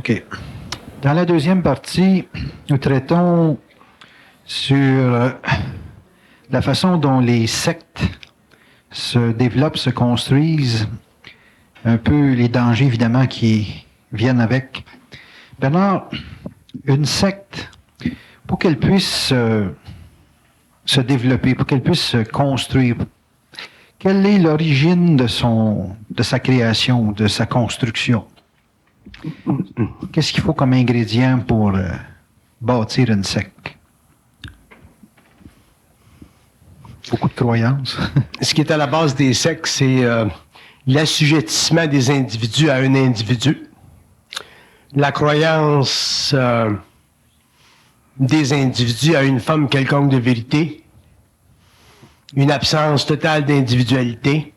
OK. Dans la deuxième partie, nous traitons sur la façon dont les sectes se développent, se construisent, un peu les dangers, évidemment, qui viennent avec. Bernard, une secte, pour qu'elle puisse se développer, pour qu'elle puisse se construire, quelle est l'origine de sa création, de sa construction? Qu'est-ce qu'il faut comme ingrédient pour bâtir une secte? Beaucoup de croyances. Ce qui est à la base des sectes, c'est l'assujettissement des individus à un individu. La croyance des individus à une forme quelconque de vérité. Une absence totale d'individualité.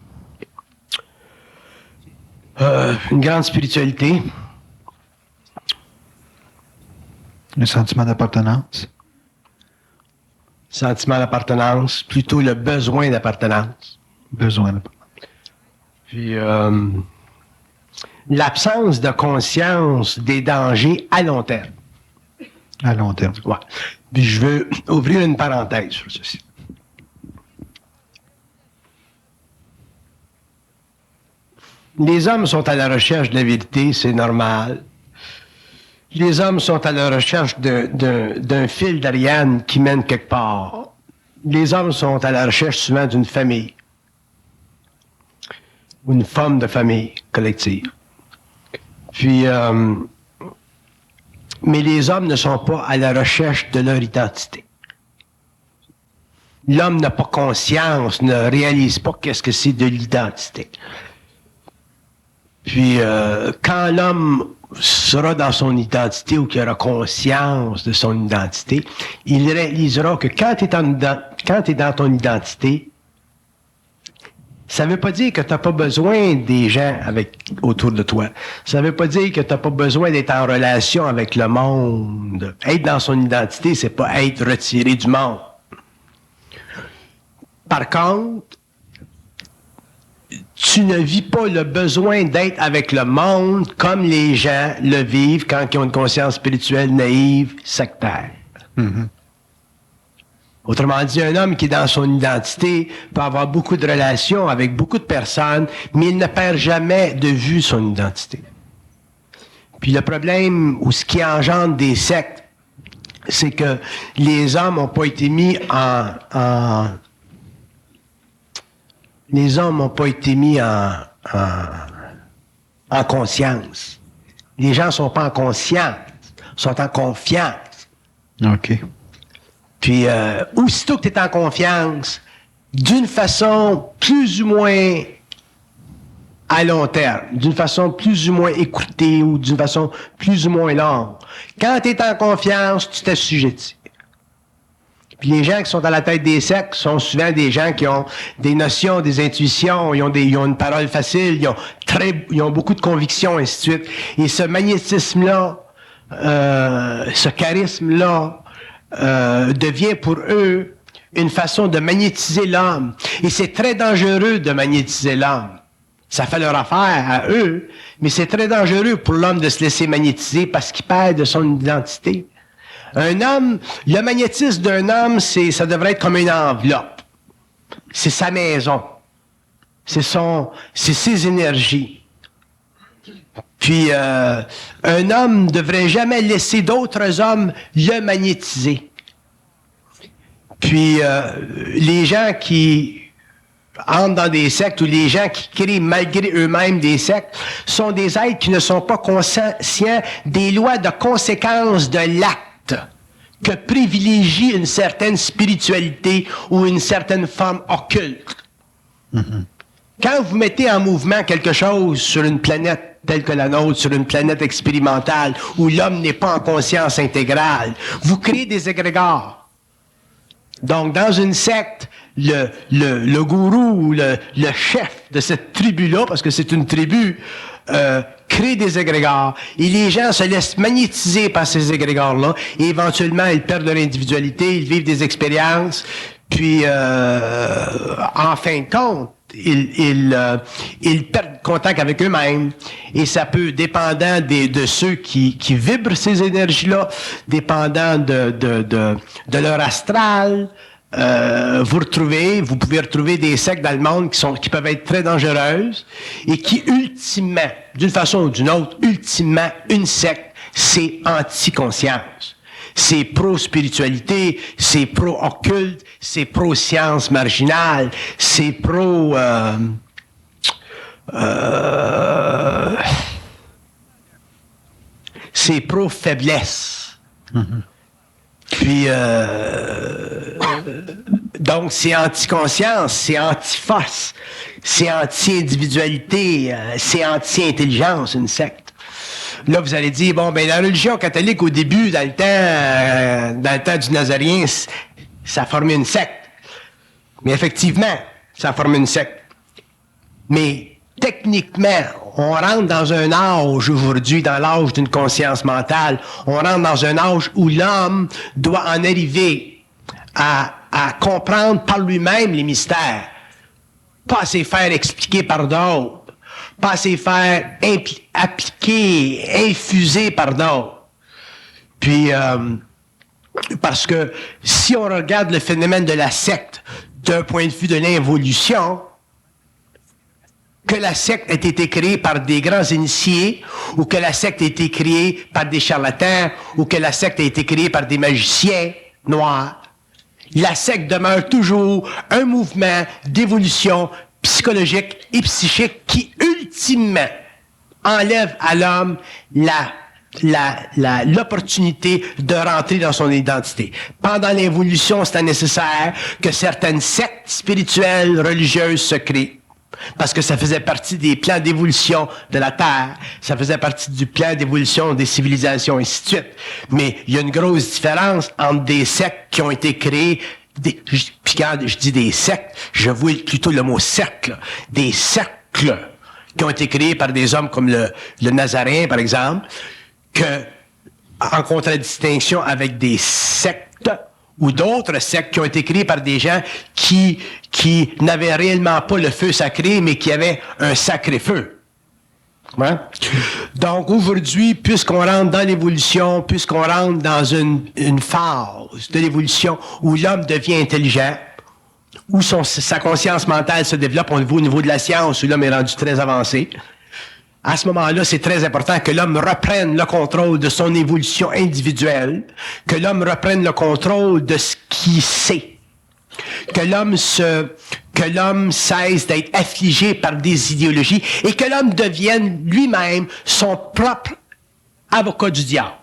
Une grande spiritualité. Un sentiment d'appartenance. Sentiment d'appartenance, plutôt le besoin d'appartenance. Besoin d'appartenance. Puis l'absence de conscience des dangers à long terme. À long terme. Ouais. Puis je veux ouvrir une parenthèse sur ceci. Les hommes sont à la recherche de la vérité, c'est normal. Les hommes sont à la recherche d'un fil d'Ariane qui mène quelque part. Les hommes sont à la recherche souvent d'une famille. Ou une forme de famille collective. Puis, mais les hommes ne sont pas à la recherche de leur identité. L'homme n'a pas conscience, ne réalise pas qu'est-ce que c'est de l'identité. Puis, quand l'homme sera dans son identité ou qu'il aura conscience de son identité, il réalisera que quand tu es dans ton identité, ça ne veut pas dire que tu n'as pas besoin des gens autour de toi. Ça ne veut pas dire que tu n'as pas besoin d'être en relation avec le monde. Être dans son identité, c'est pas être retiré du monde. Par contre, tu ne vis pas le besoin d'être avec le monde comme les gens le vivent quand ils ont une conscience spirituelle naïve, sectaire. Mm-hmm. Autrement dit, un homme qui est dans son identité peut avoir beaucoup de relations avec beaucoup de personnes, mais il ne perd jamais de vue son identité. Puis le problème, ou ce qui engendre des sectes, c'est que les hommes n'ont pas été mis en conscience. Les gens ne sont pas en conscience, sont en confiance. OK. Puis, aussitôt que tu es en confiance, d'une façon plus ou moins à long terme, d'une façon plus ou moins écoutée ou d'une façon plus ou moins longue, quand tu es en confiance, tu t'assujettis. Puis les gens qui sont à la tête des sectes sont souvent des gens qui ont des notions, des intuitions, ils ont une parole facile, ils ont beaucoup de convictions, ainsi de suite. Et ce magnétisme-là, ce charisme-là, devient pour eux une façon de magnétiser l'âme. Et c'est très dangereux de magnétiser l'âme. Ça fait leur affaire à eux, mais c'est très dangereux pour l'homme de se laisser magnétiser parce qu'il perd de son identité. Un homme, le magnétisme d'un homme, ça devrait être comme une enveloppe. C'est sa maison. C'est ses énergies. Puis, un homme ne devrait jamais laisser d'autres hommes le magnétiser. Puis, les gens qui entrent dans des sectes ou les gens qui créent malgré eux-mêmes des sectes sont des êtres qui ne sont pas conscients des lois de conséquence de l'acte que privilégie une certaine spiritualité ou une certaine forme occulte. Mm-hmm. Quand vous mettez en mouvement quelque chose sur une planète telle que la nôtre, sur une planète expérimentale, où l'homme n'est pas en conscience intégrale, vous créez des égrégores. Donc, dans une secte, le gourou ou le chef de cette tribu-là, parce que c'est une tribu, crée des égrégores. Et les gens se laissent magnétiser par ces égrégores-là. Et éventuellement, ils perdent leur individualité, ils vivent des expériences. Puis, en fin de compte, ils perdent contact avec eux-mêmes. Et ça peut, dépendant de ceux qui vibrent ces énergies-là, dépendant de leur astral, vous pouvez retrouver des sectes dans le monde qui peuvent être très dangereuses et qui, ultimement, d'une façon ou d'une autre, ultimement, une secte, c'est anti-conscience. C'est pro-spiritualité, c'est pro-occulte, c'est pro-science marginale, c'est c'est pro-faiblesse. Mm-hmm. Puis, donc, c'est anti-conscience, c'est anti-force, c'est anti-individualité, c'est anti-intelligence, une secte. Là, vous allez dire, bon, ben la religion catholique, au début, dans le temps du Nazarien, ça formait une secte. Mais effectivement, ça formait une secte. Mais techniquement, on rentre dans un âge aujourd'hui, dans l'âge d'une conscience mentale, on rentre dans un âge où l'homme doit en arriver à comprendre par lui-même les mystères, pas à se faire expliquer par d'autres, pas à se faire appliquer, infuser par d'autres. Puis, parce que si on regarde le phénomène de la secte d'un point de vue de l'involution, que la secte ait été créée par des grands initiés, ou que la secte ait été créée par des charlatans, ou que la secte ait été créée par des magiciens noirs, la secte demeure toujours un mouvement d'évolution psychologique et psychique qui, ultimement, enlève à l'homme l'opportunité de rentrer dans son identité. Pendant l'évolution, c'était nécessaire que certaines sectes spirituelles, religieuses se créent. Parce que ça faisait partie des plans d'évolution de la Terre, ça faisait partie du plan d'évolution des civilisations, et ainsi de suite. Mais il y a une grosse différence entre des sectes qui ont été créées, puis quand je dis des sectes, je vois plutôt le mot cercle, des cercles qui ont été créés par des hommes comme le Nazaréen, par exemple, que, en contradistinction avec des sectes, ou d'autres sectes qui ont été créées par des gens qui n'avaient réellement pas le feu sacré, mais qui avaient un sacré feu. Ouais? Donc, aujourd'hui, puisqu'on rentre dans l'évolution, puisqu'on rentre dans une phase de l'évolution où l'homme devient intelligent, où sa conscience mentale se développe au niveau de la science, où l'homme est rendu très avancé, à ce moment-là, c'est très important que l'homme reprenne le contrôle de son évolution individuelle, que l'homme reprenne le contrôle de ce qu'il sait, que l'homme cesse d'être affligé par des idéologies et que l'homme devienne lui-même son propre avocat du diable.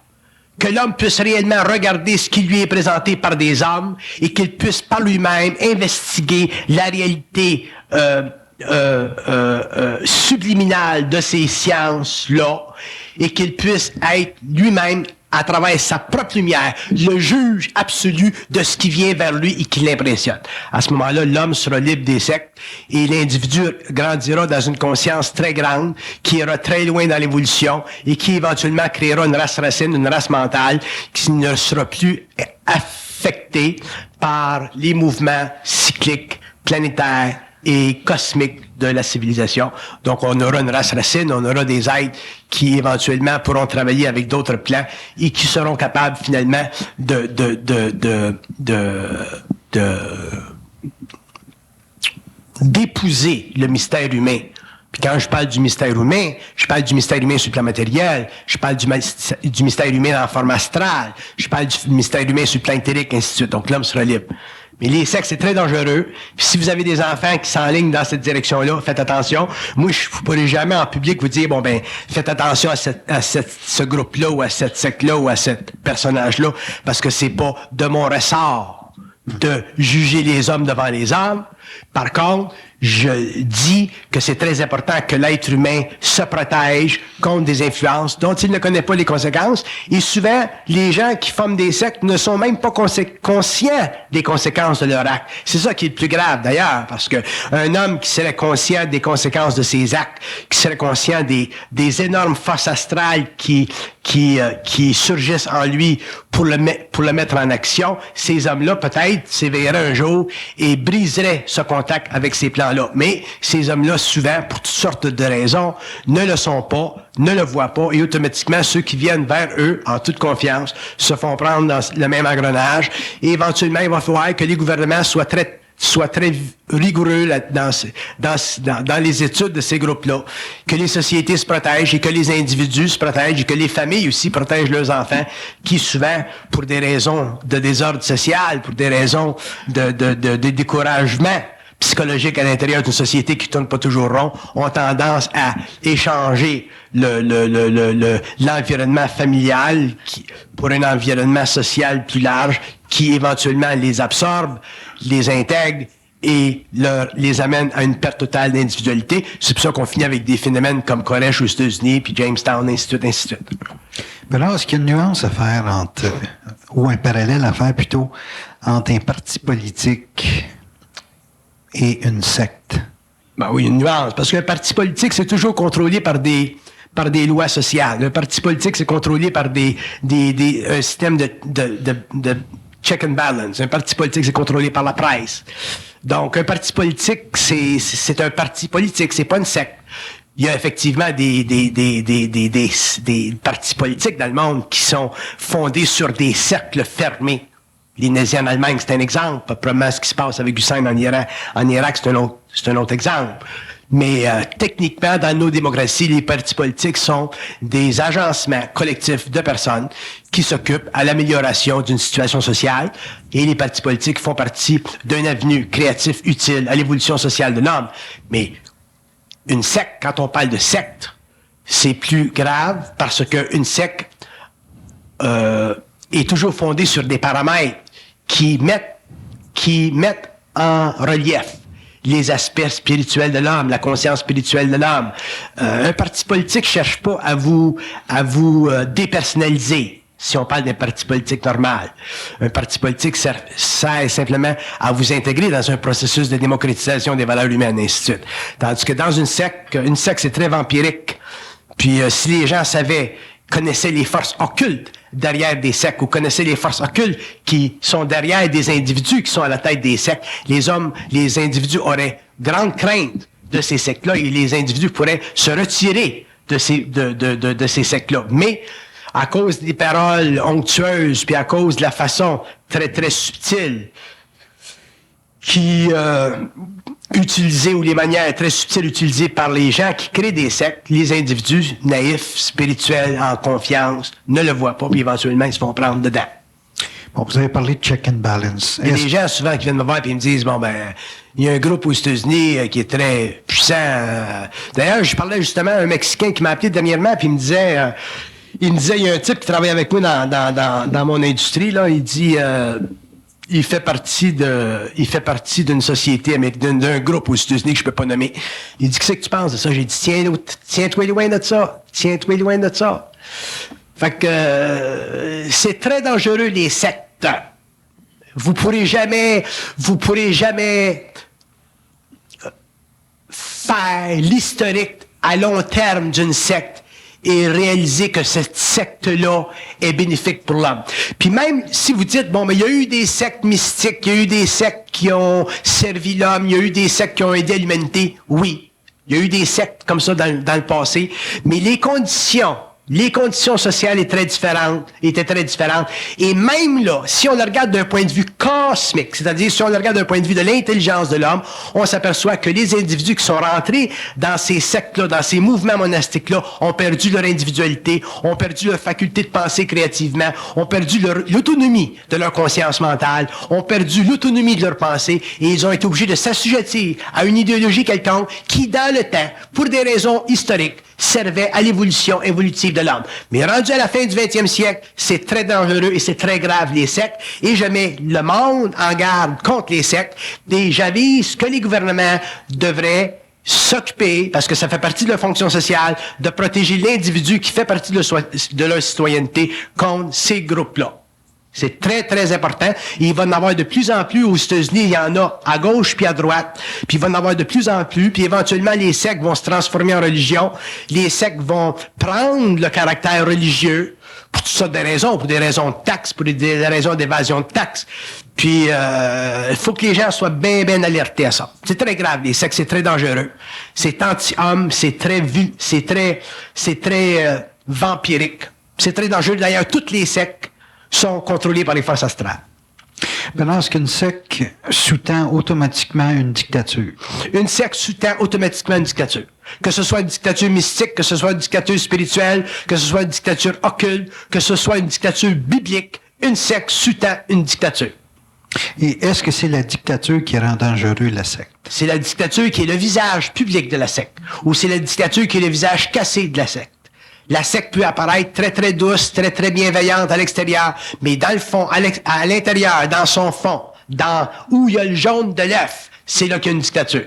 Que l'homme puisse réellement regarder ce qui lui est présenté par des hommes et qu'il puisse par lui-même investiguer la réalité subliminale de ces sciences-là et qu'il puisse être lui-même, à travers sa propre lumière, le juge absolu de ce qui vient vers lui et qui l'impressionne. À ce moment-là, l'homme sera libre des sectes et l'individu grandira dans une conscience très grande qui ira très loin dans l'évolution et qui éventuellement créera une race racine, une race mentale qui ne sera plus affectée par les mouvements cycliques, planétaires et cosmique de la civilisation. Donc, on aura une race racine, on aura des êtres qui, éventuellement, pourront travailler avec d'autres plans et qui seront capables, finalement, d'épouser le mystère humain. Puis quand je parle du mystère humain, je parle du mystère humain sur le plan matériel, je parle du mystère humain dans la forme astrale, je parle du mystère humain sur le plan éthérique, ainsi de suite. Donc, l'homme sera libre. Mais les sectes, c'est très dangereux. Puis si vous avez des enfants qui s'enlignent dans cette direction-là, faites attention. Moi, je ne pourrais jamais en public vous dire, bon ben, faites attention à ce groupe-là, ou à cette secte-là, ou à ce personnage-là, parce que c'est pas de mon ressort de juger les hommes devant les hommes. Par contre, je dis que c'est très important que l'être humain se protège contre des influences dont il ne connaît pas les conséquences. Et souvent, les gens qui forment des sectes ne sont même pas conscients des conséquences de leur acte. C'est ça qui est le plus grave, d'ailleurs, parce que un homme qui serait conscient des conséquences de ses actes, qui serait conscient des énormes forces astrales qui surgissent en lui pour le mettre en action, ces hommes-là, peut-être, s'éveilleraient un jour et briseraient ce contact avec ces plans-là. Mais ces hommes-là, souvent, pour toutes sortes de raisons, ne le sont pas, ne le voient pas, et automatiquement, ceux qui viennent vers eux, en toute confiance, se font prendre dans le même engrenage, et éventuellement, il va falloir que les gouvernements soient très rigoureux dans les études de ces groupes-là, que les sociétés se protègent et que les individus se protègent et que les familles aussi protègent leurs enfants qui souvent, pour des raisons de désordre social, pour des raisons de découragement psychologique à l'intérieur d'une société qui tourne pas toujours rond, ont tendance à échanger l'environnement familial pour un environnement social plus large qui éventuellement les absorbe, les intègre et les amène à une perte totale d'individualité. C'est pour ça qu'on finit avec des phénomènes comme Koresh aux États-Unis, puis Jamestown, ainsi de suite. Mais là, est-ce qu'il y a une nuance à faire ou un parallèle à faire plutôt, entre un parti politique et une secte? Ben oui, une nuance. Parce qu'un parti politique, c'est toujours contrôlé par des lois sociales. Un parti politique, c'est contrôlé par un système de check and balance. Un parti politique, c'est contrôlé par la presse. Donc, un parti politique, c'est un parti politique, c'est pas une secte. Il y a effectivement des partis politiques dans le monde qui sont fondés sur des cercles fermés. Les nazis en Allemagne, c'est un exemple. Probablement ce qui se passe avec Hussein en Irak, c'est un autre exemple. Mais techniquement, dans nos démocraties, les partis politiques sont des agencements collectifs de personnes qui s'occupent à l'amélioration d'une situation sociale. Et les partis politiques font partie d'un avenue créatif utile à l'évolution sociale de l'homme. Mais une secte, quand on parle de secte, c'est plus grave parce qu'une secte est toujours fondée sur des paramètres qui mettent en relief les aspects spirituels de l'homme, la conscience spirituelle de l'homme. Un parti politique cherche pas à vous dépersonnaliser, si on parle d'un parti politique normal. Un parti politique sert simplement à vous intégrer dans un processus de démocratisation des valeurs humaines, et ainsi de suite. Tandis que dans une secte, c'est très vampirique. Puis si les gens connaissaient les forces occultes derrière des sectes ou connaissaient les forces occultes qui sont derrière des individus qui sont à la tête des sectes, les individus auraient grande crainte de ces sectes-là et les individus pourraient se retirer de ces sectes-là. Mais à cause des paroles onctueuses puis à cause de la façon très, très subtile qui utilisées ou les manières très subtiles utilisées par les gens qui créent des sectes, les individus naïfs, spirituels, en confiance, ne le voient pas, puis éventuellement, ils se font prendre dedans. Bon, vous avez parlé de check and balance. Il y a des gens souvent qui viennent me voir et ils me disent, il y a un groupe aux États-Unis qui est très puissant. D'ailleurs, je parlais justement à un Mexicain qui m'a appelé dernièrement puis il me disait, il y a un type qui travaille avec moi dans mon industrie, là, il dit... Il fait partie d'une société américaine, d'un groupe aux États-Unis que je peux pas nommer. Il dit, qu'est-ce que tu penses de ça? J'ai dit, tiens-toi loin de ça. Tiens-toi loin de ça. Fait que, c'est très dangereux, les sectes. Vous pourrez jamais faire l'historique à long terme d'une secte et réaliser que cette secte-là est bénéfique pour l'homme. Puis même si vous dites, mais il y a eu des sectes mystiques, il y a eu des sectes qui ont servi l'homme, il y a eu des sectes qui ont aidé l'humanité, oui. Il y a eu des sectes comme ça dans le passé, mais les conditions sociales étaient très différentes. Et même là, si on le regarde d'un point de vue cosmique, c'est-à-dire si on le regarde d'un point de vue de l'intelligence de l'homme, on s'aperçoit que les individus qui sont rentrés dans ces sectes-là, dans ces mouvements monastiques-là, ont perdu leur individualité, ont perdu leur faculté de penser créativement, ont perdu l'autonomie de leur conscience mentale, ont perdu l'autonomie de leur pensée, et ils ont été obligés de s'assujettir à une idéologie quelconque qui, dans le temps, pour des raisons historiques, servait à l'évolution évolutive de l'homme. Mais rendu à la fin du 20e siècle, c'est très dangereux et c'est très grave, les sectes, et je mets le monde en garde contre les sectes, et j'avise que les gouvernements devraient s'occuper, parce que ça fait partie de leur fonction sociale, de protéger l'individu qui fait partie de leur citoyenneté contre ces groupes-là. C'est très, très important. Et il va en avoir de plus en plus aux États-Unis. Il y en a à gauche puis à droite. Puis il va en avoir de plus en plus. Puis éventuellement, les sectes vont se transformer en religion. Les sectes vont prendre le caractère religieux pour toutes sortes de raisons, pour des raisons de taxes, pour des raisons d'évasion de taxes. Puis, il faut que les gens soient bien, bien alertés à ça. C'est très grave, les sectes, c'est très dangereux. C'est anti-homme, c'est très vampirique. C'est très dangereux. D'ailleurs, toutes les sectes sont contrôlées par les forces astrales. Bernard, est-ce qu'une secte sous-tend automatiquement une dictature? Une secte sous-tend automatiquement une dictature. Que ce soit une dictature mystique, que ce soit une dictature spirituelle, que ce soit une dictature occulte, que ce soit une dictature biblique, une secte sous-tend une dictature. Et est-ce que c'est la dictature qui rend dangereux la secte? C'est la dictature qui est le visage public de la secte, ou c'est la dictature qui est le visage cassé de la secte. La secte peut apparaître très, très douce, très, très bienveillante à l'extérieur, mais dans le fond, à l'intérieur, dans son fond, où il y a le jaune de l'œuf, c'est là qu'il y a une dictature.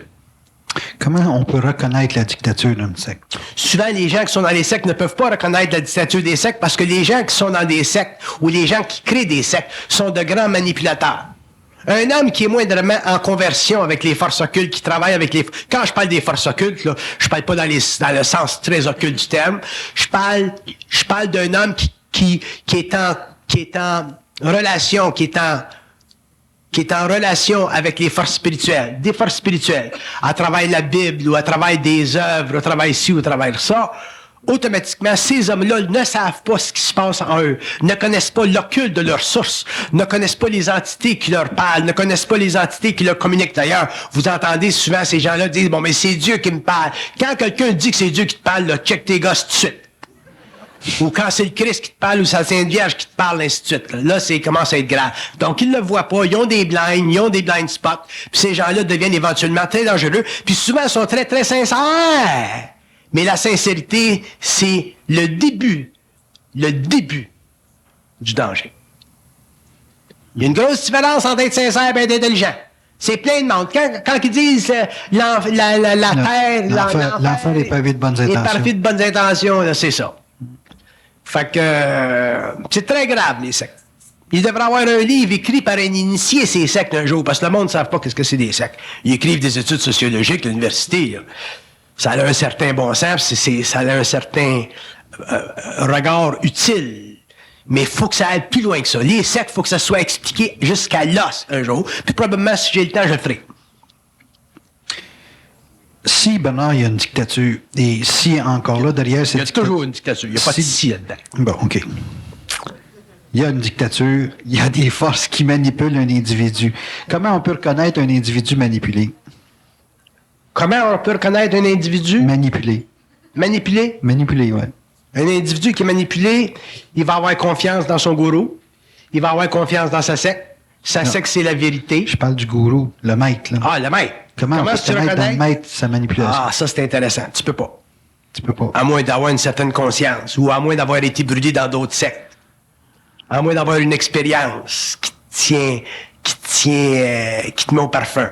Comment on peut reconnaître la dictature d'une secte? Souvent, les gens qui sont dans les sectes ne peuvent pas reconnaître la dictature des sectes parce que les gens qui sont dans des sectes ou les gens qui créent des sectes sont de grands manipulateurs. Un homme qui est moindrement en conversion avec les forces occultes, qui travaille avec les... Quand je parle des forces occultes, là, je parle pas dans le sens très occulte du terme. Je parle d'un homme qui est en relation avec les forces spirituelles, des forces spirituelles, à travers la Bible ou à travers des œuvres, à travers ci ou à travers ça. Automatiquement, ces hommes-là ne savent pas ce qui se passe en eux, ne connaissent pas l'occulte de leurs sources, ne connaissent pas les entités qui leur parlent, ne connaissent pas les entités qui leur communiquent. D'ailleurs, vous entendez souvent ces gens-là dire, bon, mais c'est Dieu qui me parle. Quand quelqu'un dit que c'est Dieu qui te parle, là, check tes gosses tout de suite. Ou quand c'est le Christ qui te parle, ou c'est la Sainte Vierge qui te parle, ainsi de suite. Là, c'est commence à être grave. Donc, ils ne le voient pas, ils ont des blinds, ils ont des blind spots, puis ces gens-là deviennent éventuellement très dangereux, puis souvent, ils sont très, très sincères. Mais la sincérité, c'est le début du danger. Il y a une grosse différence entre être sincère et être intelligent. C'est plein de monde. Quand ils disent la terre... L'enfer est pavé de bonnes intentions. Est pavé de bonnes intentions, là, c'est ça. Fait que c'est très grave, les sectes. Il devrait y avoir un livre écrit par un initié ces sectes un jour, parce que le monde ne savent pas qu'est-ce que c'est des sectes. Ils écrivent des études sociologiques à l'université, là. Ça a un certain bon sens, ça a un certain regard utile. Mais il faut que ça aille plus loin que ça. Les sectes, il faut que ça soit expliqué jusqu'à l'os un jour. Puis probablement, si j'ai le temps, je le ferai. Si, Bernard, il y a une dictature, et si encore là, derrière cette dictature... Il y a toujours une dictature. Il n'y a pas de si là-dedans. Bon, OK. Il y a une dictature, il y a des forces qui manipulent un individu. Comment on peut reconnaître un individu manipulé? Comment on peut reconnaître un individu? Manipulé. Manipulé? Manipulé, oui. Un individu qui est manipulé, il va avoir confiance dans son gourou, il va avoir confiance dans sa secte. Sa secte, c'est la vérité. Je parle du gourou, le maître. Là. Ah, le maître. Comment on peut reconnaître dans le maître sa manipulation? Ah, ça, c'est intéressant. Tu peux pas. Tu peux pas. À moins d'avoir une certaine conscience, ou à moins d'avoir été brûlé dans d'autres sectes. À moins d'avoir une expérience qui te met au parfum.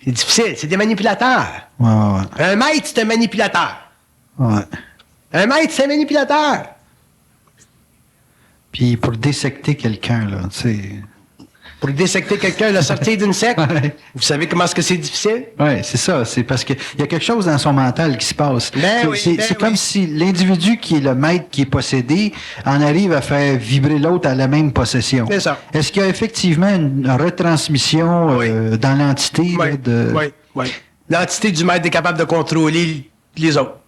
C'est difficile, c'est des manipulateurs. Ouais. Un maître, c'est un manipulateur. Ouais. Un maître, c'est un manipulateur. Puis pour dissecter quelqu'un, là, tu sais... Pour dissecter quelqu'un, le sortir d'une secte, ouais. Vous savez comment est-ce que c'est difficile? Oui, c'est ça. C'est parce qu'il y a quelque chose dans son mental qui se passe. C'est comme si l'individu qui est le maître, qui est possédé, en arrive à faire vibrer l'autre à la même possession. C'est ça. Est-ce qu'il y a effectivement une retransmission dans l'entité? Oui. L'entité du maître est capable de contrôler les autres.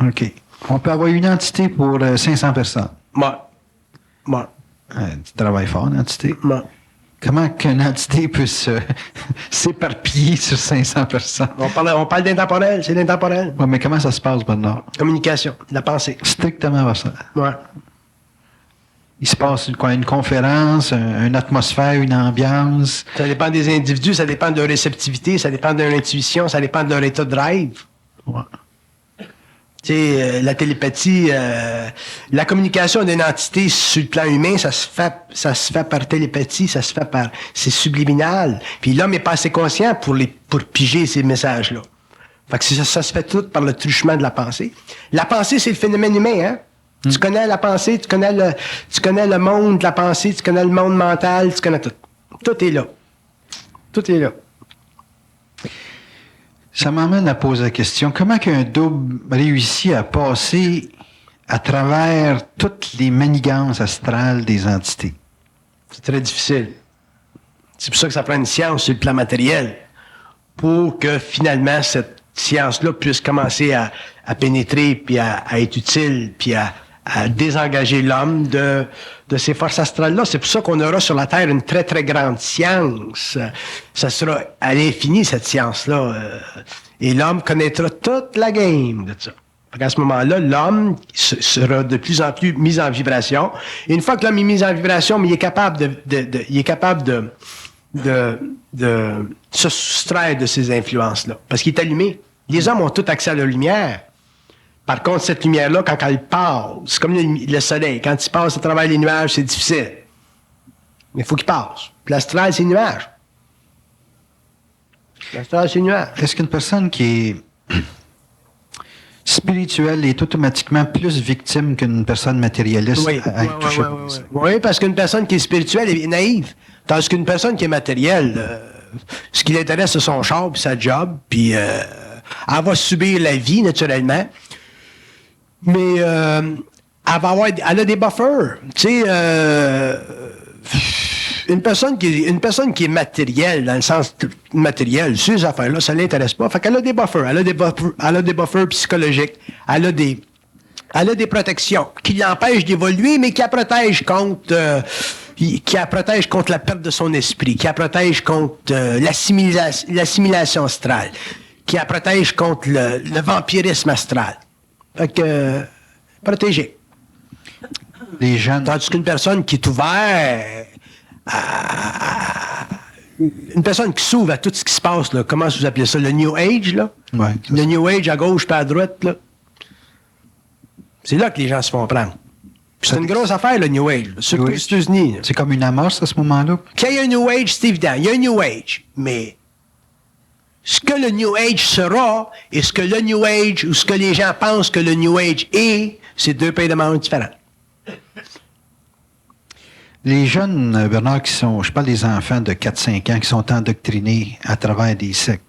OK. On peut avoir une entité pour 500 personnes. Ouais. Tu travailles fort, l'entité. Ouais. Comment qu'une entité peut s'éparpiller sur 500 personnes? On parle d'intemporel, c'est l'intemporel. Ouais, mais comment ça se passe, Bernard? Communication, la pensée. Strictement ça. Ouais. Il se passe une conférence, une atmosphère, une ambiance. Ça dépend des individus, ça dépend de leur réceptivité, ça dépend de leur intuition, ça dépend de leur état de drive. Ouais. Tu sais, la télépathie, la communication d'une entité sur le plan humain, ça se fait par télépathie, c'est subliminal. Puis l'homme est pas assez conscient pour piger ces messages-là. Fait que ça se fait tout par le truchement de la pensée. La pensée, c'est le phénomène humain, hein? Tu connais la pensée, tu connais le monde de la pensée, tu connais le monde mental, tu connais tout. Tout est là. Tout est là. Ça m'amène à poser la question, comment qu'un double réussit à passer à travers toutes les manigances astrales des entités. C'est très difficile. C'est pour ça que ça prend une science sur le plan matériel pour que finalement cette science-là puisse commencer à pénétrer, puis à être utile, puis à désengager l'homme de ces forces astrales-là. C'est pour ça qu'on aura sur la Terre une très, très grande science. Ça sera à l'infini, cette science-là. Et l'homme connaîtra toute la game de ça. À ce moment-là, l'homme sera de plus en plus mis en vibration. Et une fois que l'homme est mis en vibration, mais il est capable de se soustraire de ces influences-là. Parce qu'il est allumé. Les hommes ont tout accès à la lumière. Par contre, cette lumière-là, quand elle passe, c'est comme le soleil. Quand il passe à travers les nuages, c'est difficile. Mais il faut qu'il passe. Puis l'astral, c'est les nuages. L'astral, c'est les nuages. Est-ce qu'une personne qui est spirituelle est automatiquement plus victime qu'une personne matérialiste à être touchée par ça? Oui, parce qu'une personne qui est spirituelle est naïve. Tandis qu'une personne qui est matérielle, ce qui l'intéresse, c'est son char puis sa job, puis elle va subir la vie, naturellement. Mais elle a des buffers. Tu sais, une personne qui est matérielle, dans le sens matériel, ces affaires-là, ça l'intéresse pas. Fait qu'elle a des buffers. Elle a des buffers psychologiques. Elle a des protections qui l'empêchent d'évoluer, mais qui la protègent contre la perte de son esprit, qui la protège contre l'assimilation astrale, qui la protège contre le vampirisme astral. Fait que, protégé. Les jeunes. Tandis qu'une personne qui est ouverte une personne qui s'ouvre à tout ce qui se passe, là, comment vous appelez ça, le New Age, là? Ouais, le New Age à gauche pas à droite, là. C'est là que les gens se font prendre. Puis c'est une grosse affaire, le New Age, là, surtout aux États-Unis. C'est comme une amorce à ce moment-là? Qu'il y a un New Age, c'est évident. Il y a un New Age, mais ce que le New Age sera et ce que le New Age ou ce que les gens pensent que le New Age est, c'est deux pays de monde différents. Les jeunes, Bernard, je parle des enfants de 4-5 ans qui sont endoctrinés à travers des sectes.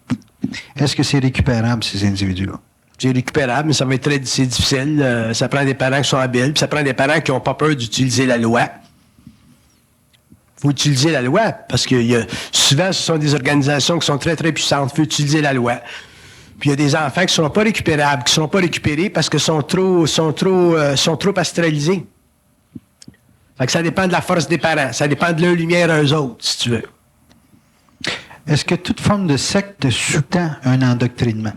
Est-ce que c'est récupérable, ces individus-là? C'est récupérable, mais ça va être c'est difficile. Ça prend des parents qui sont habiles, puis ça prend des parents qui n'ont pas peur d'utiliser la loi. Il faut utiliser la loi, parce que souvent, ce sont des organisations qui sont très, très puissantes. Il faut utiliser la loi. Puis il y a des enfants qui ne seront pas récupérables, qui ne seront pas récupérés parce que sont trop astralisés. Fait que ça dépend de la force des parents. Ça dépend de leur lumière à eux autres, si tu veux. Est-ce que toute forme de secte sous-tend un endoctrinement?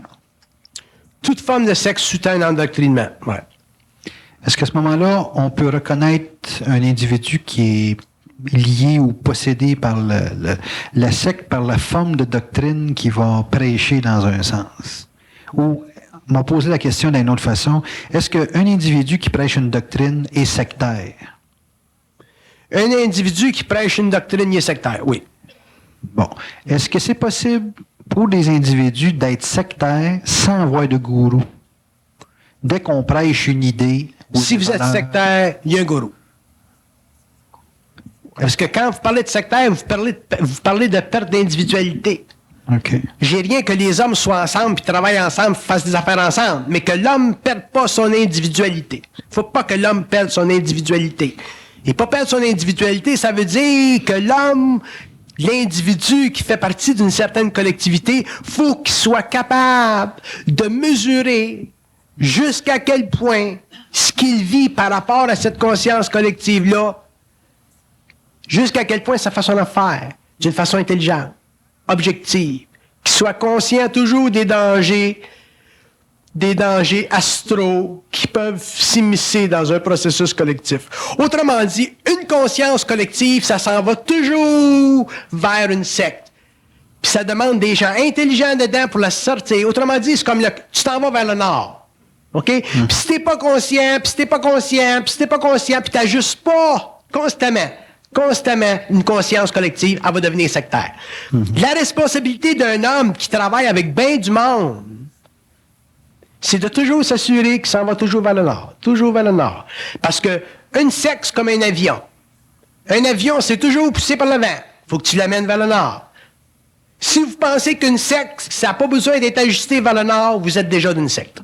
Toute forme de secte sous-tend un endoctrinement, oui. Est-ce qu'à ce moment-là, on peut reconnaître un individu qui est lié ou possédé par la secte, par la forme de doctrine qui va prêcher dans un sens? Ou, on m'a posé la question d'une autre façon, est-ce qu'un individu qui prêche une doctrine est sectaire? Un individu qui prêche une doctrine est sectaire, oui. Bon. Est-ce que c'est possible pour des individus d'être sectaires sans avoir de gourou? Dès qu'on prêche une idée... Si vous êtes sectaire, il y a un gourou. Parce que quand vous parlez de sectaire, vous parlez de perte d'individualité. OK. J'ai rien que les hommes soient ensemble, puis travaillent ensemble, fassent des affaires ensemble, mais que l'homme ne perde pas son individualité. Il ne faut pas que l'homme perde son individualité. Et pas perdre son individualité, ça veut dire que l'homme, l'individu qui fait partie d'une certaine collectivité, faut qu'il soit capable de mesurer jusqu'à quel point ce qu'il vit par rapport à cette conscience collective-là, jusqu'à quel point sa façon de faire, d'une façon intelligente, objective, qu'il soit conscient toujours des dangers astraux qui peuvent s'immiscer dans un processus collectif. Autrement dit, une conscience collective, ça s'en va toujours vers une secte. Puis ça demande des gens intelligents dedans pour la sortir. Autrement dit, c'est comme tu t'en vas vers le nord. OK? Puis si t'es pas conscient, puis t'ajustes pas constamment une conscience collective, elle va devenir sectaire. La responsabilité d'un homme qui travaille avec bien du monde, c'est de toujours s'assurer qu'il s'en va toujours vers le nord. Parce que une secte, c'est comme un avion. Un avion, c'est toujours poussé par le vent. Il faut que tu l'amènes vers le nord. Si vous pensez qu'une secte, ça n'a pas besoin d'être ajusté vers le nord, vous êtes déjà d'une secte.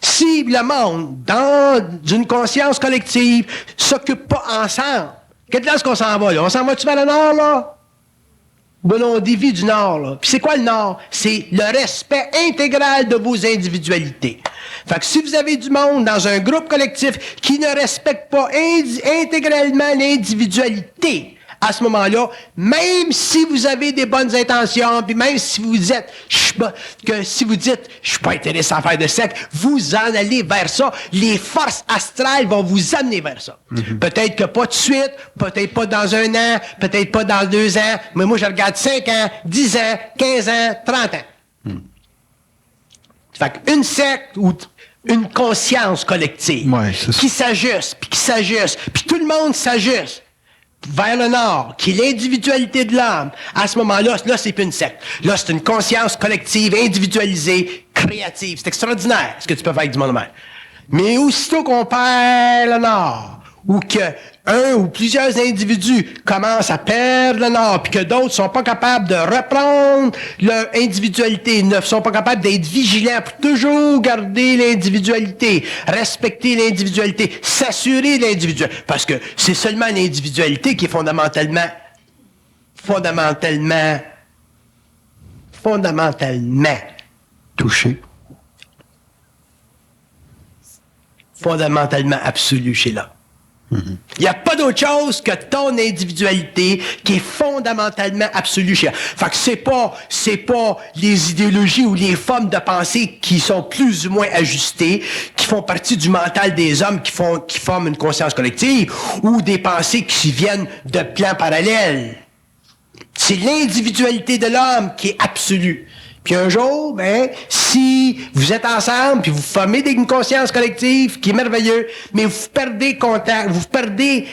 Si le monde, dans une conscience collective, s'occupe pas ensemble, quelle place qu'on s'en va, là? On s'en va-tu vers le nord, là? Ben on dévie du nord, là. Puis c'est quoi le nord? C'est le respect intégral de vos individualités. Fait que si vous avez du monde dans un groupe collectif qui ne respecte pas intégralement l'individualité, à ce moment-là, même si vous avez des bonnes intentions, puis même si vous dites, je suis pas intéressé à faire de secte, vous en allez vers ça. Les forces astrales vont vous amener vers ça. Mm-hmm. Peut-être que pas tout de suite, peut-être pas dans 1 an, peut-être pas dans 2 ans, mais moi je regarde 5 ans, 10 ans, 15 ans, 30 ans. Mm. Fait qu'une secte ou une conscience collective qui s'ajuste, puis tout le monde s'ajuste vers le nord, qui est l'individualité de l'âme, à ce moment-là, là, c'est plus une secte. Là, c'est une conscience collective, individualisée, créative. C'est extraordinaire, ce que tu peux faire avec du monde humain. Mais aussitôt qu'on perd le nord, ou que un ou plusieurs individus commencent à perdre le nord, puis que d'autres sont pas capables de reprendre leur individualité, ne sont pas capables d'être vigilants pour toujours garder l'individualité, respecter l'individualité, s'assurer de l'individualité. Parce que c'est seulement l'individualité qui est fondamentalement touché. Fondamentalement absolu chez l'homme. Il n'y a pas d'autre chose que ton individualité qui est fondamentalement absolue chez. Fait que c'est pas les idéologies ou les formes de pensée qui sont plus ou moins ajustées, qui font partie du mental des hommes, qui forment une conscience collective, ou des pensées qui viennent de plans parallèles. C'est l'individualité de l'homme qui est absolue. Puis un jour, si vous êtes ensemble, puis vous formez une conscience collective qui est merveilleuse, mais vous perdez contact, vous perdez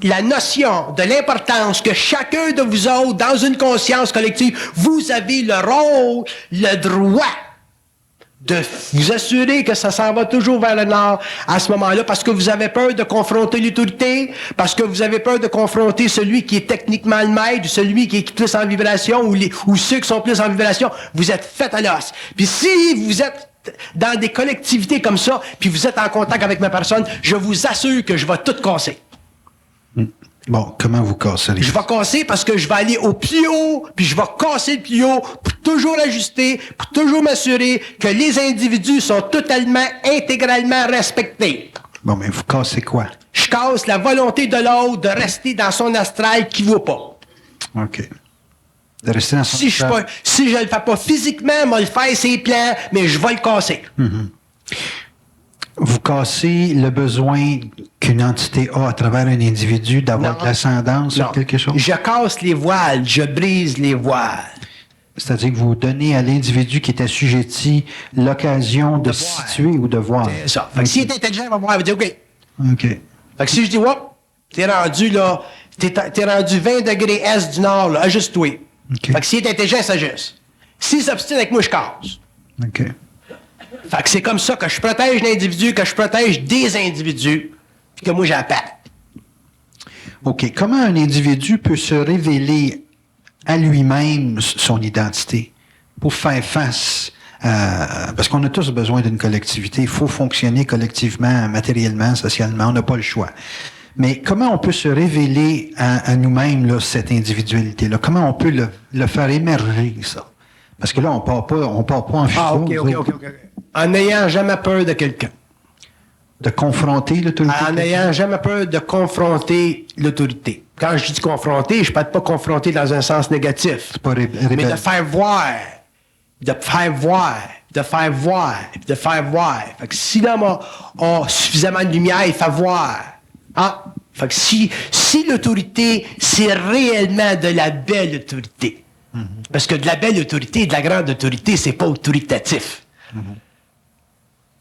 la notion de l'importance que chacun de vous autres, dans une conscience collective, vous avez le rôle, le droit de vous assurer que ça s'en va toujours vers le nord à ce moment-là, parce que vous avez peur de confronter l'autorité, parce que vous avez peur de confronter celui qui est techniquement le maître, celui qui est plus en vibration, ou ceux qui sont plus en vibration, vous êtes fait à l'os. Puis si vous êtes dans des collectivités comme ça, puis vous êtes en contact avec ma personne, je vous assure que je vais tout casser. Bon, comment vous cassez les... Je vais casser parce que je vais aller au plus haut, puis je vais casser le plus haut pour toujours l'ajuster, pour toujours m'assurer que les individus sont totalement, intégralement respectés. Bon, mais vous cassez quoi? Je casse la volonté de l'autre de rester dans son astral qui ne vaut pas. OK. De rester dans son astral. Si je ne le fais pas physiquement, je vais le faire ses plans, mais je vais le casser. Mm-hmm. Vous cassez le besoin qu'une entité a à travers un individu d'avoir de l'ascendance sur quelque chose? Je casse les voiles, je brise les voiles. C'est-à-dire que vous donnez à l'individu qui est assujetti l'occasion de se situer ou de voir. C'est ça. Fait que s'il est intelligent, il va voir, il va dire OK. OK. Fait que si je dis, whoop, t'es rendu 20 degrés est du nord, là, ajuste-toi. Okay. Fait que s'il est intelligent, il s'ajuste. S'il s'obstine avec moi, je casse. OK. Fait que c'est comme ça que je protège l'individu, que je protège des individus, puis que moi j'appelle. OK. Comment un individu peut se révéler à lui-même son identité pour faire face à... Parce qu'on a tous besoin d'une collectivité. Il faut fonctionner collectivement, matériellement, socialement. On n'a pas le choix. Mais comment on peut se révéler à nous-mêmes là, cette individualité-là? Comment on peut le faire émerger, ça? Parce que là, on part pas en fusion. Ah, OK. En n'ayant jamais peur de quelqu'un. De confronter l'autorité? En n'ayant jamais peur de confronter l'autorité. Quand je dis confronter, je ne parle pas confronter dans un sens négatif. C'est pas mais de faire voir. Fait que si l'homme a suffisamment de lumière, il fait voir. Ah, fait que si l'autorité, c'est réellement de la belle autorité. Mm-hmm. Parce que de la belle autorité, de la grande autorité, c'est pas autoritatif. Mm-hmm.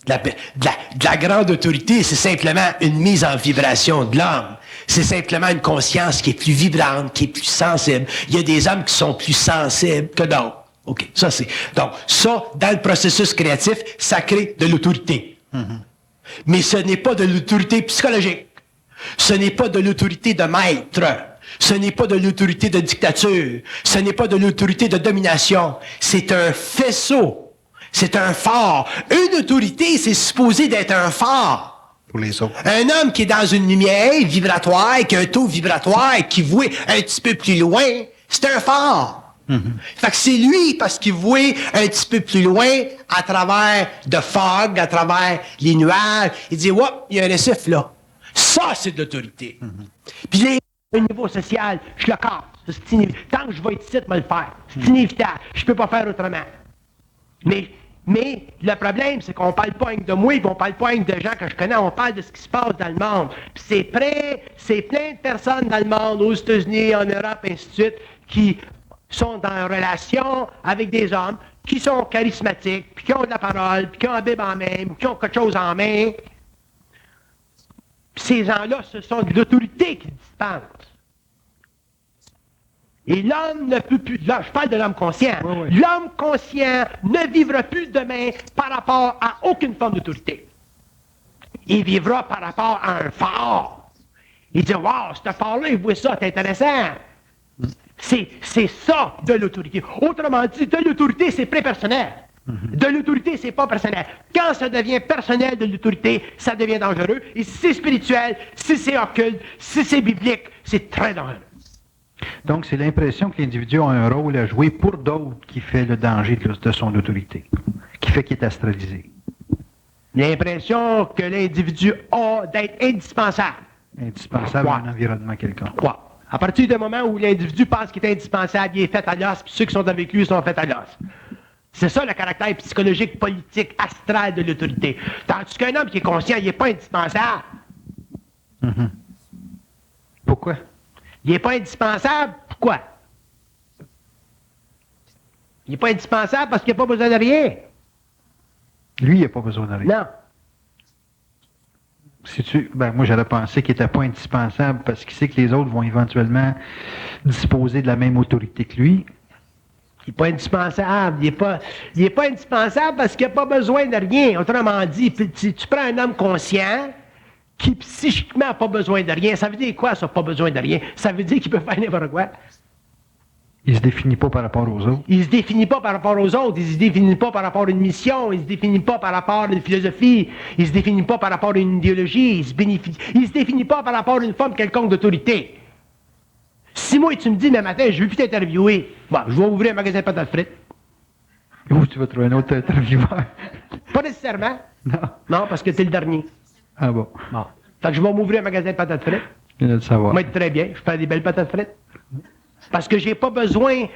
De la grande autorité, c'est simplement une mise en vibration de l'homme. C'est simplement une conscience qui est plus vibrante, qui est plus sensible. Il y a des hommes qui sont plus sensibles que d'autres. OK, ça c'est... Donc, ça, dans le processus créatif, ça crée de l'autorité. Mm-hmm. Mais ce n'est pas de l'autorité psychologique. Ce n'est pas de l'autorité de maître. Ce n'est pas de l'autorité de dictature. Ce n'est pas de l'autorité de domination. C'est un faisceau. C'est un phare. Une autorité, c'est supposé d'être un phare. Pour les autres. Un homme qui est dans une lumière vibratoire, qui a un taux vibratoire, qui voit un petit peu plus loin, c'est un phare. Fait que c'est lui, parce qu'il voit un petit peu plus loin, à travers de fog, à travers les nuages, il dit, ouais, il y a un récif là. Ça, c'est de l'autorité. Puis au niveau social, je le casse. C'est inévitable. Tant que je vais être ici, je vais le faire. C'est inévitable. Je peux pas faire autrement. Mais le problème, c'est qu'on parle pas rien de moi, puis on parle pas rien de gens que je connais, on parle de ce qui se passe dans le monde. Puis c'est plein de personnes dans le monde, aux États-Unis, en Europe, ainsi de suite, qui sont en relation avec des hommes, qui sont charismatiques, puis qui ont de la parole, puis qui ont la Bible en main, puis qui ont quelque chose en main. Puis ces gens-là, ce sont de l'autorité qu'ils dispensent. Et l'homme ne peut plus, là je parle de l'homme conscient, l'homme conscient ne vivra plus demain par rapport à aucune forme d'autorité. Il vivra par rapport à un phare. Il dit, wow, ce phare-là, il voit ça, c'est intéressant. C'est ça de l'autorité. Autrement dit, de l'autorité, c'est prépersonnel. De l'autorité, c'est pas personnel. Quand ça devient personnel de l'autorité, ça devient dangereux. Et si c'est spirituel, si c'est occulte, si c'est biblique, c'est très dangereux. Donc, c'est l'impression que l'individu a un rôle à jouer pour d'autres qui fait le danger de son autorité, qui fait qu'il est astralisé. L'impression que l'individu a d'être indispensable. Indispensable à un environnement quelconque. Quoi? À partir du moment où l'individu pense qu'il est indispensable, il est fait à l'os, puis ceux qui sont avec lui sont faits à l'os. C'est ça le caractère psychologique, politique, astral de l'autorité. Tandis qu'un homme qui est conscient, il n'est pas indispensable. Pourquoi? Il n'est pas indispensable. Pourquoi? Il n'est pas indispensable parce qu'il n'a pas besoin de rien. Lui, il n'a pas besoin de rien. Non. Moi, j'aurais pensé qu'il n'était pas indispensable parce qu'il sait que les autres vont éventuellement disposer de la même autorité que lui. Il n'est pas indispensable. Il est pas indispensable parce qu'il n'a pas besoin de rien. Autrement dit, tu prends un homme conscient qui psychiquement n'a pas besoin de rien. Ça veut dire quoi, ça, pas besoin de rien? Ça veut dire qu'il peut faire n'importe quoi. Il se définit pas par rapport aux autres. Il se définit pas par rapport aux autres. Il se définit pas par rapport à une mission. Il se définit pas par rapport à une philosophie. Il se définit pas par rapport à une idéologie. Il se définit pas par rapport à une forme quelconque d'autorité. Si moi, tu me dis, mais matin, je veux plus t'interviewer, bon, je vais ouvrir un magasin de patates frites. Ou tu vas trouver un autre intervieweur. Pas nécessairement. Non. Non, parce que t'es le dernier. Ah bon. Bon. Fait que je vais m'ouvrir un magasin de patates frites. Je viens de le savoir. Ça va être très bien. Je fais des belles patates frites. Parce que j'ai pas besoin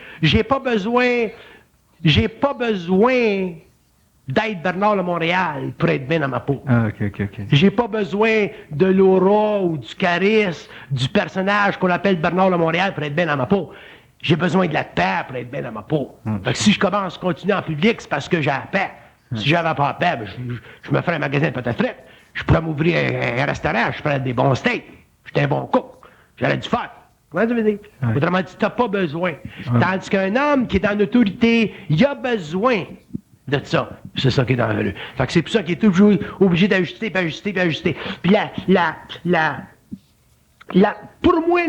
d'être Bernard de Montréal pour être bien dans ma peau. Ah, ok. J'ai pas besoin de l'aura ou du charisme du personnage qu'on appelle Bernard de Montréal pour être bien dans ma peau. J'ai besoin de la paix pour être bien dans ma peau. Fait que si je commence à continuer en public, c'est parce que j'ai la paix. Si j'avais pas la paix, ben, je me ferais un magasin de patates frites. Je pourrais m'ouvrir un restaurant, je ferais des bons steaks. J'étais un bon cook. J'aurais du fun. Comment tu veux dire? Ouais. Autrement dit, t'as pas besoin. Tandis qu'un homme qui est dans l'autorité, il a besoin de ça. C'est ça qui est dangereux. Fait que c'est pour ça qu'il est toujours obligé d'ajuster, puis ajuster, puis ajuster. Puis pour moi,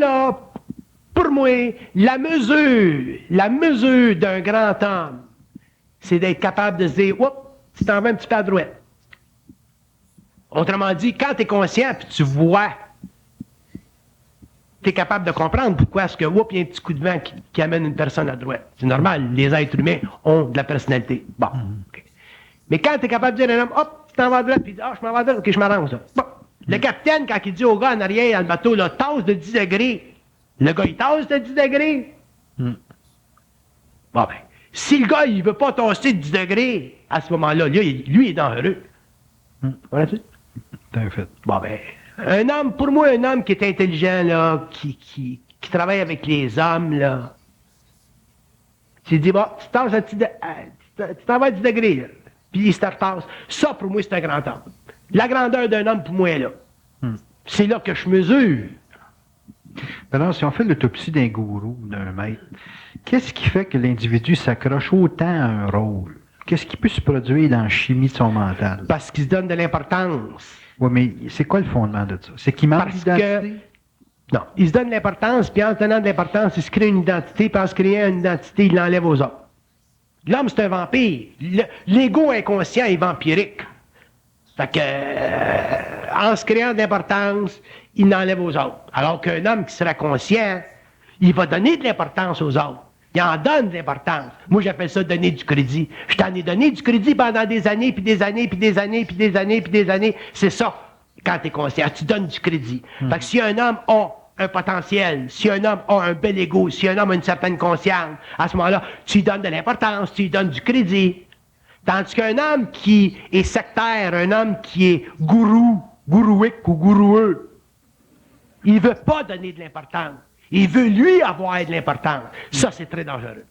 la mesure d'un grand homme, c'est d'être capable de se dire, oups, tu t'en vas un petit peu à droite. Autrement dit, quand tu es conscient, puis tu vois, tu es capable de comprendre pourquoi est-ce que, oups, il y a un petit coup de vent qui amène une personne à droite. C'est normal, les êtres humains ont de la personnalité. Bon, OK. Mais quand tu es capable de dire à un homme, hop, tu t'en vas à droite, puis il dit, je m'en vais à droite, OK, je m'arrange ça. Bon. Le capitaine, quand il dit au gars en arrière, dans le bateau, là, tasse de 10 degrés, le gars, il tasse de 10 degrés. Bon, ben, si le gars, il veut pas tasser de 10 degrés, à ce moment-là, lui, il est dangereux. Voilà-tu? C'est un fait. Bon, ben, un homme, pour moi, un homme qui est intelligent, là, qui travaille avec les hommes, là, tu dis, bon, tu t'en vas à 10 degrés, là, puis il se repasse. Ça, pour moi, c'est un grand homme. La grandeur d'un homme, pour moi, est là. C'est là que je mesure. Alors, si on fait l'autopsie d'un gourou, d'un maître, qu'est-ce qui fait que l'individu s'accroche autant à un rôle? Qu'est-ce qui peut se produire dans la chimie de son mental? Parce qu'il se donne de l'importance. Oui, mais c'est quoi le fondement de ça? C'est qu'il manque d'identité? Non, il se donne de l'importance, puis en se donnant de l'importance, il se crée une identité, puis en se créant une identité, il l'enlève aux autres. L'homme, c'est un vampire. L'ego inconscient est vampirique. Fait que, en se créant de l'importance, il n'enlève aux autres. Alors qu'un homme qui sera conscient, il va donner de l'importance aux autres. Il en donne de l'importance. Moi, j'appelle ça donner du crédit. Je t'en ai donné du crédit pendant des années, puis des années, puis des années, puis des années, puis des années. C'est ça, quand tu es conscient. Tu donnes du crédit. Fait que si un homme a un potentiel, si un homme a un bel ego, si un homme a une certaine conscience, à ce moment-là, tu lui donnes de l'importance, tu lui donnes du crédit. Tandis qu'un homme qui est sectaire, un homme qui est gourouique ou gouroueux, il ne veut pas donner de l'importance. Il veut, lui, avoir de l'importance. Ça, c'est très dangereux.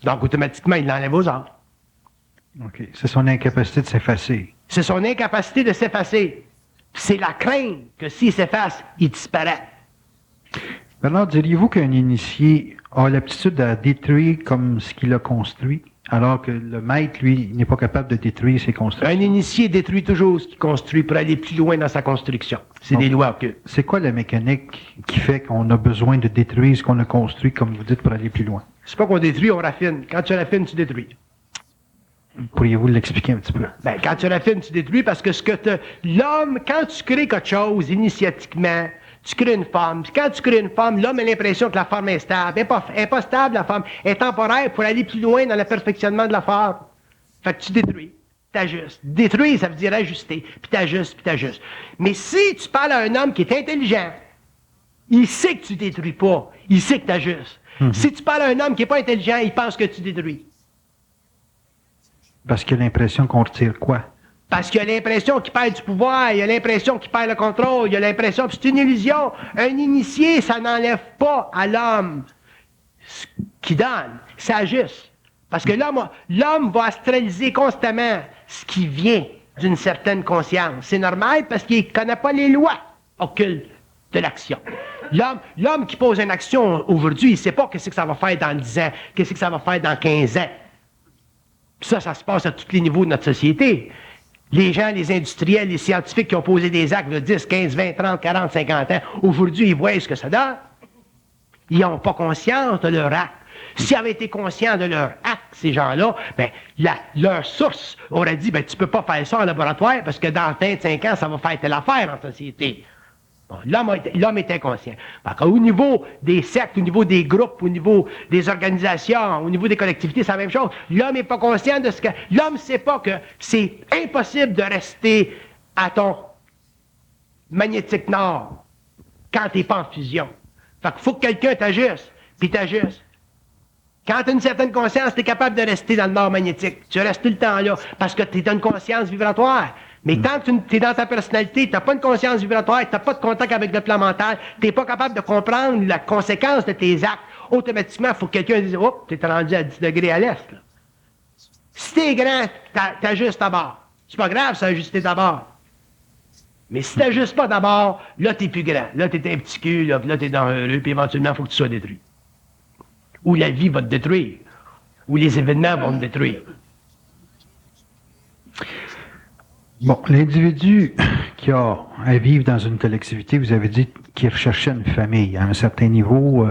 Donc, automatiquement, il l'enlève aux autres. OK. C'est son incapacité de s'effacer. C'est son incapacité de s'effacer. C'est la crainte que s'il s'efface, il disparaît. Bernard, diriez-vous qu'un initié a l'aptitude à détruire comme ce qu'il a construit, alors que le maître, lui, n'est pas capable de détruire ses constructions? Un initié détruit toujours ce qu'il construit pour aller plus loin dans sa construction. C'est des lois occultes. C'est quoi la mécanique qui fait qu'on a besoin de détruire ce qu'on a construit, comme vous dites, pour aller plus loin? C'est pas qu'on détruit, on raffine. Quand tu raffines, tu détruis. Pourriez-vous l'expliquer un petit peu? Ben, quand tu raffines, tu détruis parce que l'homme, quand tu crées quelque chose initiatiquement, tu crées une forme. Puis quand tu crées une forme, l'homme a l'impression que la forme est stable. Elle n'est pas stable, la forme. Elle est temporaire pour aller plus loin dans le perfectionnement de la forme. Fait que tu détruis, t'ajustes. Détruire, ça veut dire ajuster. Puis t'ajustes. Mais si tu parles à un homme qui est intelligent, il sait que tu détruis pas. Il sait que t'ajustes. Si tu parles à un homme qui n'est pas intelligent, il pense que tu détruis. Parce qu'il a l'impression qu'on retire quoi? Parce qu'il a l'impression qu'il perd du pouvoir, il a l'impression qu'il perd le contrôle, il a l'impression que c'est une illusion. Un initié, ça n'enlève pas à l'homme ce qu'il donne, ça ajuste. Parce que l'homme va astraliser constamment ce qui vient d'une certaine conscience. C'est normal parce qu'il ne connaît pas les lois occultes de l'action. L'homme qui pose une action aujourd'hui, il ne sait pas qu'est-ce que ça va faire dans 10 ans, qu'est-ce que ça va faire dans 15 ans. Ça se passe à tous les niveaux de notre société. Les gens, les industriels, les scientifiques qui ont posé des actes de 10, 15, 20, 30, 40, 50 ans, aujourd'hui, ils voient ce que ça donne. Ils n'ont pas conscience de leur acte. S'ils avaient été conscients de leur acte, ces gens-là, ben, leur source aurait dit, ben, tu peux pas faire ça en laboratoire parce que dans 25 ans, ça va faire telle affaire en société. Bon, l'homme est inconscient. Au niveau des sectes, au niveau des groupes, au niveau des organisations, au niveau des collectivités, c'est la même chose. L'homme n'est pas conscient de ce que... L'homme ne sait pas que c'est impossible de rester à ton magnétique nord quand tu n'es pas en fusion. Fait qu'il faut que quelqu'un t'ajuste, puis t'ajuste. Quand tu as une certaine conscience, tu es capable de rester dans le nord magnétique. Tu restes tout le temps là, parce que tu as une conscience vibratoire. Mais tant que tu es dans ta personnalité, tu n'as pas une conscience vibratoire, tu n'as pas de contact avec le plan mental, tu n'es pas capable de comprendre la conséquence de tes actes, automatiquement, il faut que quelqu'un dise « Oh, tu es rendu à 10 degrés à l'est. » Si tu es grand, t'ajustes d'abord. C'est pas grave, ça ajuster d'abord. Mais si tu n'ajustes pas d'abord, là, tu n'es plus grand. Là, tu es un petit cul, là tu es dangereux, puis éventuellement, il faut que tu sois détruit. Ou la vie va te détruire. Ou les événements vont te détruire. Bon, l'individu qui a à vivre dans une collectivité, vous avez dit qu'il recherchait une famille. À un certain niveau,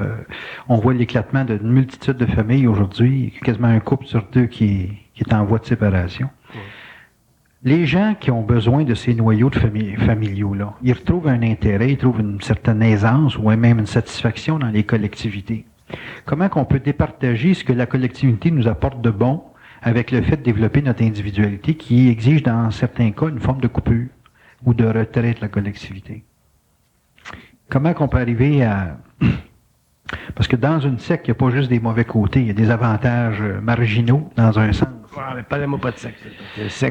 on voit l'éclatement d'une multitude de familles aujourd'hui, quasiment un couple sur deux qui est en voie de séparation. Les gens qui ont besoin de ces noyaux de familiaux-là, ils retrouvent un intérêt, ils trouvent une certaine aisance ou même une satisfaction dans les collectivités. Comment qu'on peut départager ce que la collectivité nous apporte de bon avec le fait de développer notre individualité qui exige dans certains cas une forme de coupure ou de retrait de la collectivité? Comment qu'on peut arriver à... Parce que dans une secte, il n'y a pas juste des mauvais côtés, il y a des avantages marginaux dans un sens. Ouais, mais parlez-moi pas de secte.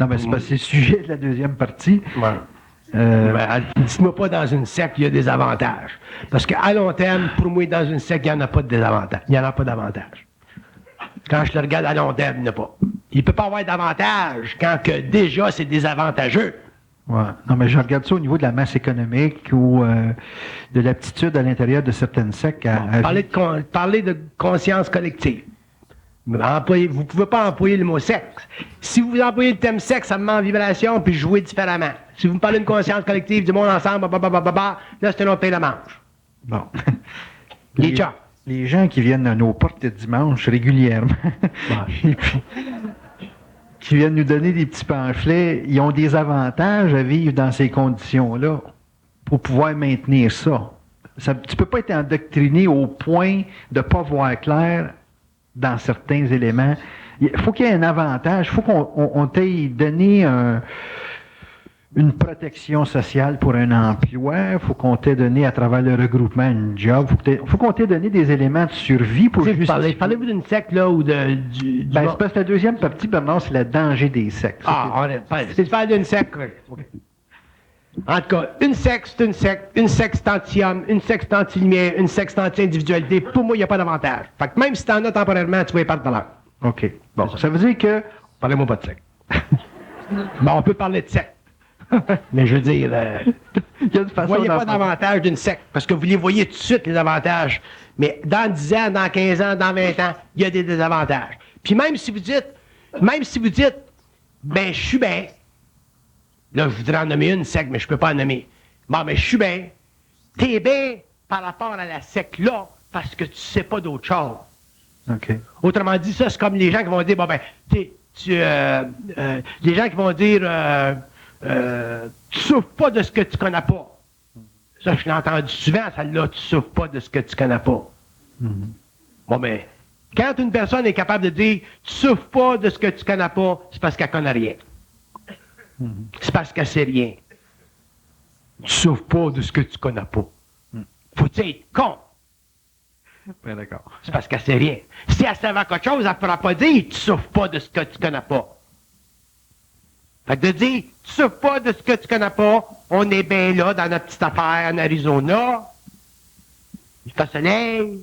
Non, mais c'est le sujet de la deuxième partie. Ouais. Dis-moi pas dans une secte, il y a des avantages. Parce qu'à long terme, pour moi, dans une secte, il n'y en a pas de désavantages. Il n'y en a pas d'avantages. Quand je le regarde à long terme, il n'y en a pas. Il ne peut pas avoir d'avantages quand que déjà c'est désavantageux. Ouais. Non, mais je regarde ça au niveau de la masse économique ou de l'aptitude à l'intérieur de certaines sectes à parler de conscience collective. Vous ne pouvez pas employer le mot sexe. Si vous employez le thème sexe, ça me met en vibration puis jouer différemment. Si vous me parlez d'une conscience collective, du monde ensemble, là, c'est un autre pain de manche. Bon. Les chats. les gens qui viennent à nos portes le dimanche régulièrement, et puis, qui viennent nous donner des petits pamphlets, ils ont des avantages à vivre dans ces conditions-là pour pouvoir maintenir ça. Tu ne peux pas être endoctriné au point de ne pas voir clair dans certains éléments. Il faut qu'il y ait un avantage, il faut qu'on t'ait donné une protection sociale pour un emploi, il faut qu'on t'ait donné à travers le regroupement un job, il faut qu'on t'ait donné des éléments de survie pour justifier. Parlez-vous d'une secte, là, ou C'est parce que la deuxième partie, Bernard, c'est le danger des sectes. C'est de parler d'une secte. Okay. En tout cas, une secte, c'est une secte. Une secte, c'est anti-homme. Une secte, c'est anti-lumière. Une secte, c'est anti-individualité. Pour moi, il n'y a pas d'avantage. Fait que même si t'en as temporairement, tu vas y perdre de l'heure. OK. Bon, ça veut dire que... Parlez-moi pas de secte. Bon, on peut parler de secte. Mais je veux dire, il y a une façon vous voyez pas d'avantage d'une secte, parce que vous les voyez tout de suite, les avantages. Mais dans 10 ans, dans 15 ans, dans 20 ans, il y a des désavantages. Puis même si vous dites, ben, je suis bien. Là, je voudrais en nommer une secte, mais je peux pas en nommer. Bon, mais je suis bien. T'es bien par rapport à la secte-là, parce que tu sais pas d'autre chose. OK. Autrement dit, ça, c'est comme les gens qui vont dire, bon, ben, les gens qui vont dire, tu souffres pas de ce que tu connais pas. Ça, je l'ai entendu souvent, celle-là, tu souffres pas de ce que tu connais pas. Bon, mais, quand une personne est capable de dire, tu souffres pas de ce que tu connais pas, c'est parce qu'elle connaît rien. C'est parce qu'elle sait rien. Tu souffres pas de ce que tu connais pas. Faut-il être con? Ben, d'accord. C'est parce qu'elle sait rien. Si elle savait quelque chose, elle ne pourra pas dire, tu souffres pas de ce que tu connais pas. Fait que de dire, tu souffres pas de ce que tu connais pas, on est bien là, dans notre petite affaire en Arizona. Il fait soleil,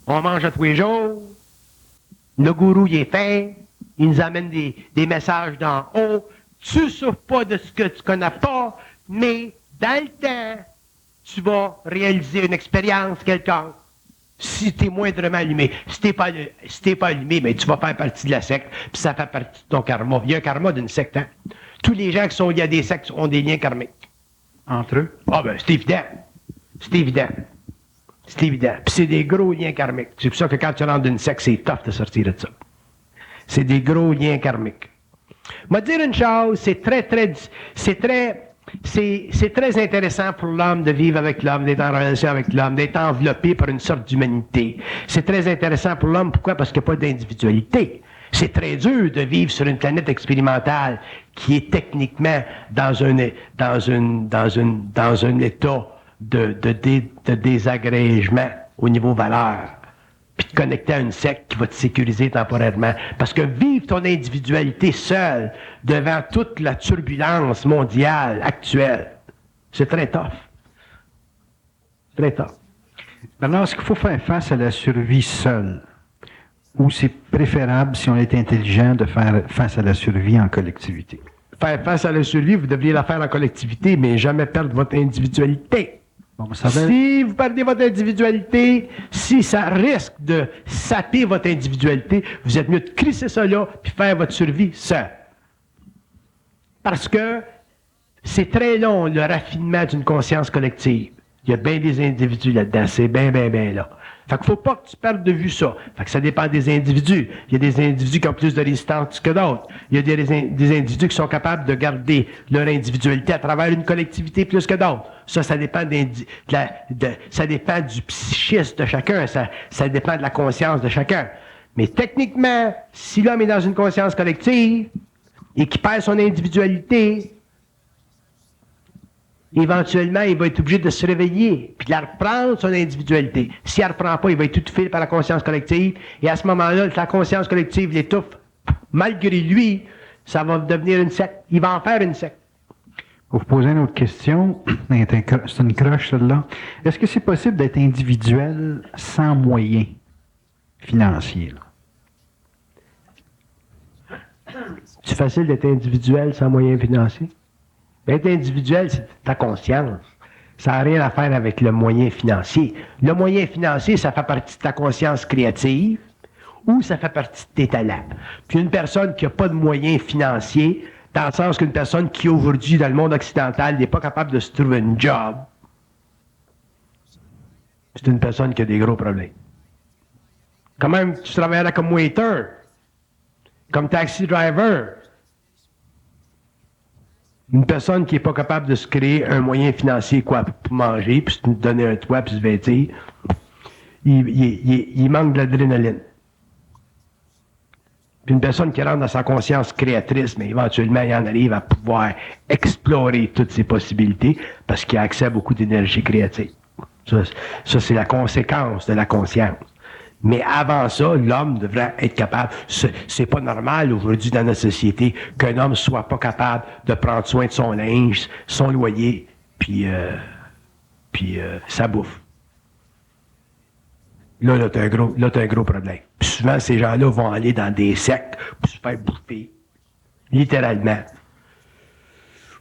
on mange à tous les jours, le gourou, il est fin, il nous amène des messages d'en haut. Tu souffres pas de ce que tu connais pas, mais dans le temps, tu vas réaliser une expérience quelconque. Si tu es moindrement allumé. Si t'es pas allumé, ben, tu vas faire partie de la secte, puis ça fait partie de ton karma. Il y a un karma d'une secte, hein? Tous les gens qui sont liés à des sectes ont des liens karmiques. Entre eux? Ah ben, c'est évident. C'est évident. C'est évident. Puis c'est des gros liens karmiques. C'est pour ça que quand tu rentres d'une secte, c'est tough de sortir de ça. C'est des gros liens karmiques. Moi, dire une chose, c'est très intéressant pour l'homme de vivre avec l'homme, d'être en relation avec l'homme, d'être enveloppé par une sorte d'humanité. C'est très intéressant pour l'homme. Pourquoi? Parce qu'il n'y a pas d'individualité. C'est très dur de vivre sur une planète expérimentale qui est techniquement dans un état de désagrégement au niveau valeur, puis de connecter à une secte qui va te sécuriser temporairement. Parce que vivre ton individualité seule devant toute la turbulence mondiale actuelle, c'est très tough. Très tough. Maintenant, est-ce qu'il faut faire face à la survie seule? Ou c'est préférable, si on est intelligent, de faire face à la survie en collectivité? Faire face à la survie, vous devriez la faire en collectivité, mais jamais perdre votre individualité. Bon, si vous perdez votre individualité, si ça risque de saper votre individualité, vous êtes mieux de crisser ça là puis faire votre survie seul. Parce que c'est très long, le raffinement d'une conscience collective. Il y a bien des individus là-dedans, c'est bien là. Fait qu'il ne faut pas que tu perdes de vue ça. Fait que ça dépend des individus. Il y a des individus qui ont plus de résistance que d'autres. Il y a des individus qui sont capables de garder leur individualité à travers une collectivité plus que d'autres. Ça dépend ça dépend du psychisme de chacun. Ça dépend de la conscience de chacun. Mais techniquement, si l'homme est dans une conscience collective et qu'il perd son individualité, éventuellement, il va être obligé de se réveiller puis de la reprendre, son individualité. S'il ne la reprend pas, il va être étouffé par la conscience collective. Et à ce moment-là, la conscience collective l'étouffe. Malgré lui, ça va devenir une secte. Il va en faire une secte. Pour vous poser une autre question, c'est une croche celle-là. Est-ce que c'est possible d'être individuel sans moyens financiers? C'est facile d'être individuel sans moyens financiers? Être individuel, c'est ta conscience. Ça n'a rien à faire avec le moyen financier. Le moyen financier, ça fait partie de ta conscience créative ou ça fait partie de tes talents. Puis une personne qui n'a pas de moyens financiers, dans le sens qu'une personne qui aujourd'hui, dans le monde occidental, n'est pas capable de se trouver un job, c'est une personne qui a des gros problèmes. Quand même, tu travaillerais comme waiter, comme taxi driver. Une personne qui n'est pas capable de se créer un moyen financier quoi, pour manger, puis se donner un toit, puis se vêtir, il manque de l'adrénaline. Puis une personne qui rentre dans sa conscience créatrice, mais éventuellement, il en arrive à pouvoir explorer toutes ses possibilités parce qu'il a accès à beaucoup d'énergie créative. Ça, c'est la conséquence de la conscience. Mais avant ça, l'homme devrait être capable. C'est pas normal aujourd'hui dans notre société qu'un homme soit pas capable de prendre soin de son linge, son loyer, puis sa bouffe. Là, t'as un gros problème. Puis souvent, ces gens-là vont aller dans des sectes pour se faire bouffer. Littéralement.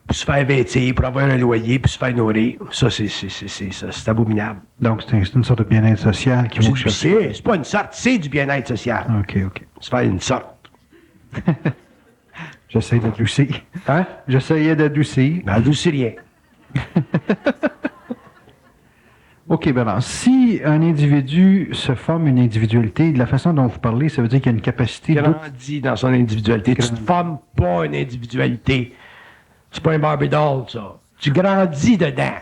Pour se faire vêtir, pour avoir un loyer, pour se faire nourrir. Ça, c'est abominable. Donc, c'est une sorte de bien-être social qui vont chercher. C'est pas une sorte, c'est du bien-être social. OK. Se faire une sorte. J'essaie d'adoucir. Hein? J'essayais d'adoucir. Ben, adoucir rien. OK, Bernard. Si un individu se forme une individualité, de la façon dont vous parlez, ça veut dire qu'il y a une capacité... Il grandit dans son individualité. Tu ne formes pas une individualité. C'est pas un Barbie doll, ça. Tu grandis dedans.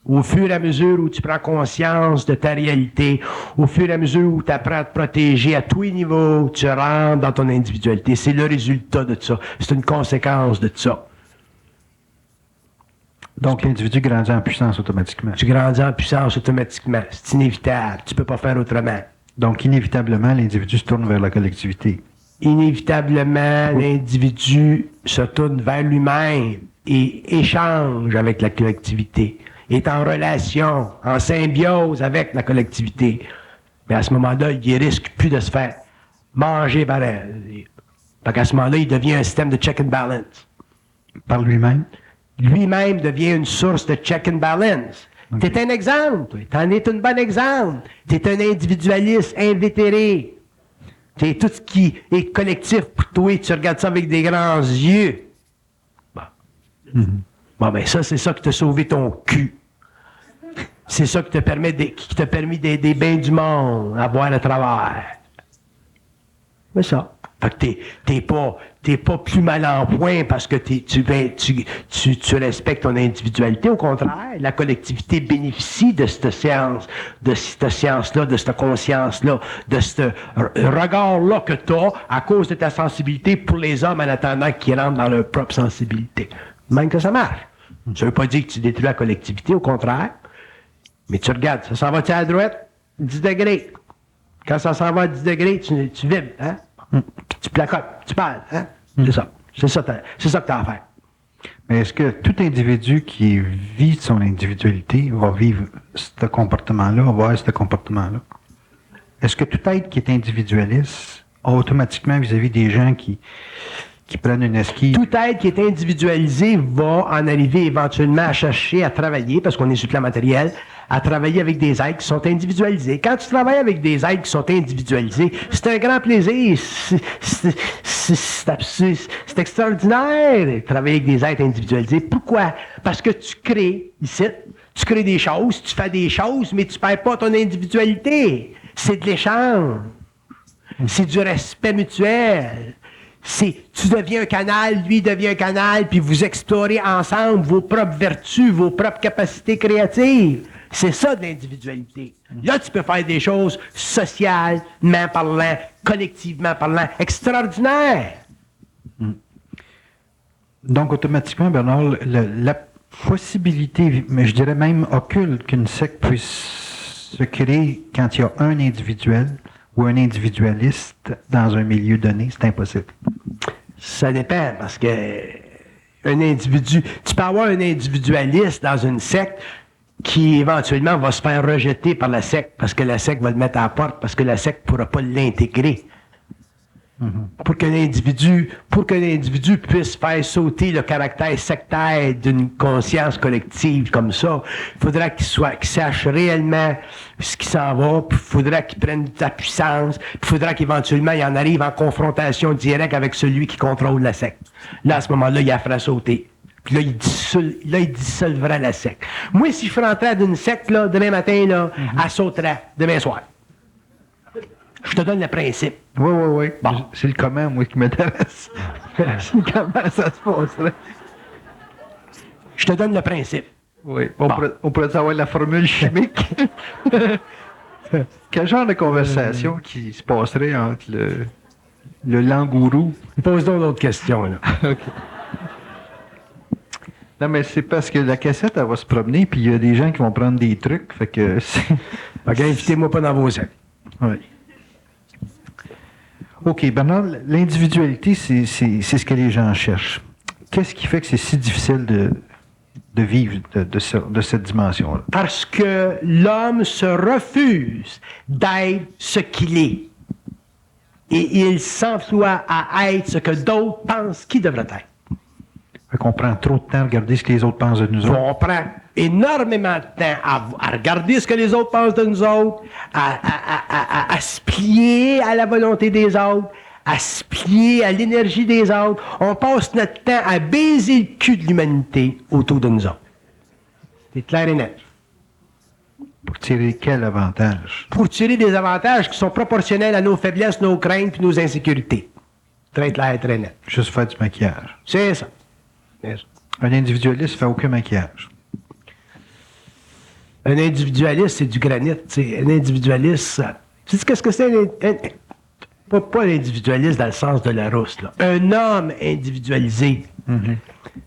Au fur et à mesure où tu prends conscience de ta réalité, au fur et à mesure où tu apprends à te protéger à tous les niveaux, tu rentres dans ton individualité. C'est le résultat de ça. C'est une conséquence de ça. Donc, l'individu grandit en puissance automatiquement. Tu grandis en puissance automatiquement. C'est inévitable. Tu peux pas faire autrement. Donc, inévitablement, l'individu se tourne vers la collectivité. Inévitablement, l'individu se tourne vers lui-même et échange avec la collectivité, est en relation, en symbiose avec la collectivité. Mais à ce moment-là, il risque plus de se faire manger par elle. Parce qu'à ce moment-là, il devient un système de check and balance. Par lui-même? Lui-même devient une source de check and balance. Okay. T'es un exemple, t'en es un bon exemple. T'es un individualiste invétéré. T'es tout ce qui est collectif pour toi, tu regardes ça avec des grands yeux. Bon. Bon, ben ça, c'est ça qui t'a sauvé ton cul. C'est ça qui t'a permis d'aider bien du monde à voir le travers. C'est ça. Fait que t'es pas plus mal en point parce que tu respectes ton individualité. Au contraire, la collectivité bénéficie de cette science-là, de cette conscience-là, de ce regard-là que t'as à cause de ta sensibilité pour les hommes en attendant qu'ils rentrent dans leur propre sensibilité. Même que ça marche. Ça veut pas dire que tu détruis la collectivité, au contraire. Mais tu regardes, ça s'en va-tu à la droite? 10 degrés. Quand ça s'en va à 10 degrés, tu vibres, hein? Tu placotes, tu parles, hein? C'est ça. C'est ça que tu as à faire. Mais est-ce que tout individu qui vit son individualité va vivre ce comportement-là, va avoir ce comportement-là? Est-ce que tout être qui est individualiste a automatiquement vis-à-vis des gens qui prennent une esquive? Tout être qui est individualisé va en arriver éventuellement à chercher à travailler, parce qu'on est sur le plan matériel, à travailler avec des êtres qui sont individualisés. Quand tu travailles avec des êtres qui sont individualisés, c'est un grand plaisir. C'est extraordinaire de travailler avec des êtres individualisés. Pourquoi? Parce que tu crées, ici, tu crées des choses, tu fais des choses, mais tu ne perds pas ton individualité. C'est de l'échange. C'est du respect mutuel. Tu deviens un canal, lui devient un canal, puis vous explorez ensemble vos propres vertus, vos propres capacités créatives. C'est ça de l'individualité. Là, tu peux faire des choses socialement parlant, collectivement parlant, extraordinaires. Donc, automatiquement, Bernard, la possibilité, mais je dirais même occulte, qu'une secte puisse se créer quand il y a un individuel ou un individualiste dans un milieu donné, c'est impossible. Ça dépend, parce que tu peux avoir un individualiste dans une secte qui éventuellement va se faire rejeter par la secte, parce que la secte va le mettre à la porte, parce que la secte ne pourra pas l'intégrer. Pour qu'un individu puisse faire sauter le caractère sectaire d'une conscience collective comme ça, il faudra qu'il sache réellement ce qui s'en va, puis il faudra qu'il prenne de la puissance, puis il faudra qu'éventuellement il en arrive en confrontation directe avec celui qui contrôle la secte. Là, à ce moment-là, il la fera sauter. Puis là, il dissolvera la secte. Moi, si je rentrais d'une secte, là, demain matin, là, elle sauterait demain soir. Je te donne le principe. Oui. Bon. C'est le comment, moi, qui m'intéresse. Comment ça se passerait? Je te donne le principe. Oui. On pourrait savoir la formule chimique. Quel genre de conversation qui se passerait entre le langourou? Pose donc d'autres questions, là. OK. Non, mais c'est parce que la cassette, elle va se promener, puis il y a des gens qui vont prendre des trucs, fait que c'est... OK, invitez-moi pas dans vos sacs. Oui. OK, Bernard, l'individualité, c'est ce que les gens cherchent. Qu'est-ce qui fait que c'est si difficile de vivre de cette dimension-là? Parce que l'homme se refuse d'être ce qu'il est. Et il s'emploie à être ce que d'autres pensent qu'il devrait être. Fait qu'on prend trop de temps à regarder ce que les autres pensent de nous autres. On prend énormément de temps à regarder ce que les autres pensent de nous autres, à se plier à la volonté des autres, à se plier à l'énergie des autres. On passe notre temps à baiser le cul de l'humanité autour de nous autres. C'est clair et net. Pour tirer quel avantage? Pour tirer des avantages qui sont proportionnels à nos faiblesses, nos craintes et nos insécurités. Très clair, très net. Juste faire du maquillage. C'est ça. C'est ça. Un individualiste ne fait aucun maquillage. Un individualiste, c'est du granit. T'sais. Un individualiste, tu sais qu'est-ce que c'est? Pas un individualiste dans le sens de la rousse. Là. Un homme individualisé,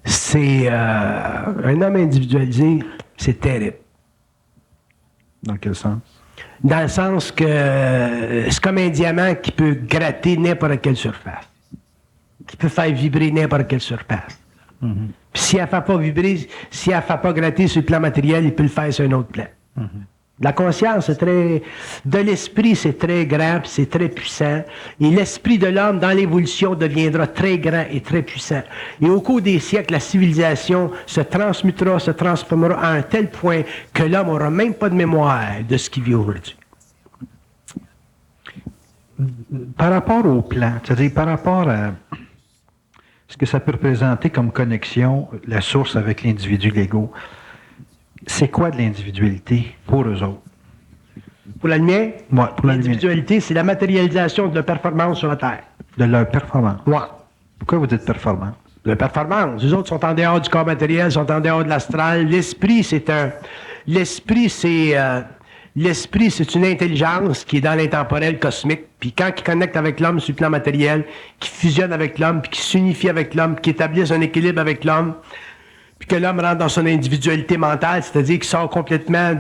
c'est... un homme individualisé, c'est terrible. Dans quel sens? Dans le sens que c'est comme un diamant qui peut gratter n'importe quelle surface. Qui peut faire vibrer n'importe quelle surface. Puis si elle ne fait pas vibrer, si elle ne fait pas gratter sur le plan matériel, il peut le faire sur un autre plan. La conscience, c'est très... De l'esprit, c'est très grand, puis c'est très puissant. Et l'esprit de l'homme, dans l'évolution, deviendra très grand et très puissant. Et au cours des siècles, la civilisation se transmutera, se transformera à un tel point que l'homme n'aura même pas de mémoire de ce qu'il vit aujourd'hui. Par rapport au plan, c'est-à-dire par rapport à ce que ça peut représenter comme connexion, la source avec l'individu, l'ego, c'est quoi de l'individualité pour eux autres? Pour la lumière, pour la lumière. L'individualité, c'est la matérialisation de la performance sur la Terre. De leur performance. Ouais. Pourquoi vous dites performance? La performance. Les autres sont en dehors du corps matériel, sont en dehors de l'astral. L'esprit, c'est une intelligence qui est dans l'intemporel cosmique. Puis quand il connecte avec l'homme sur le plan matériel, qui fusionne avec l'homme, puis qui s'unifie avec l'homme, qui établisse un équilibre avec l'homme, puis que l'homme rentre dans son individualité mentale, c'est-à-dire qu'il sort complètement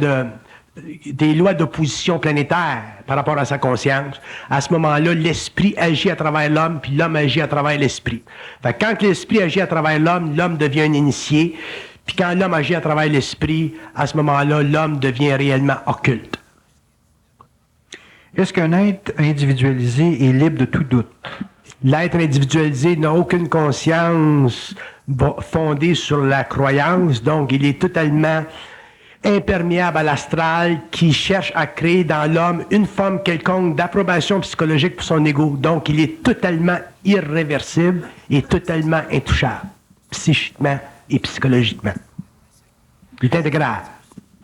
des lois d'opposition planétaire par rapport à sa conscience, à ce moment-là, l'esprit agit à travers l'homme, puis l'homme agit à travers l'esprit. Fait que quand l'esprit agit à travers l'homme, l'homme devient un initié, puis quand l'homme agit à travers l'esprit, à ce moment-là, l'homme devient réellement occulte. Est-ce qu'un être individualisé est libre de tout doute? L'être individualisé n'a aucune conscience fondée sur la croyance, donc il est totalement imperméable à l'astral qui cherche à créer dans l'homme une forme quelconque d'approbation psychologique pour son ego. Donc il est totalement irréversible et totalement intouchable, psychiquement et psychologiquement. Il est intégrable.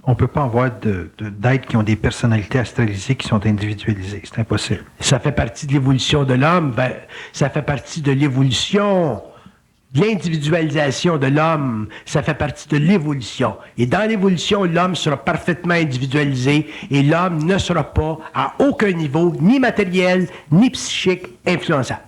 On ne peut pas avoir d'êtres qui ont des personnalités astralisées qui sont individualisées. C'est impossible. Ça fait partie de l'évolution de l'homme. Ben, ça fait partie de l'évolution, de l'individualisation de l'homme. Ça fait partie de l'évolution. Et dans l'évolution, l'homme sera parfaitement individualisé et l'homme ne sera pas, à aucun niveau, ni matériel, ni psychique, influençable.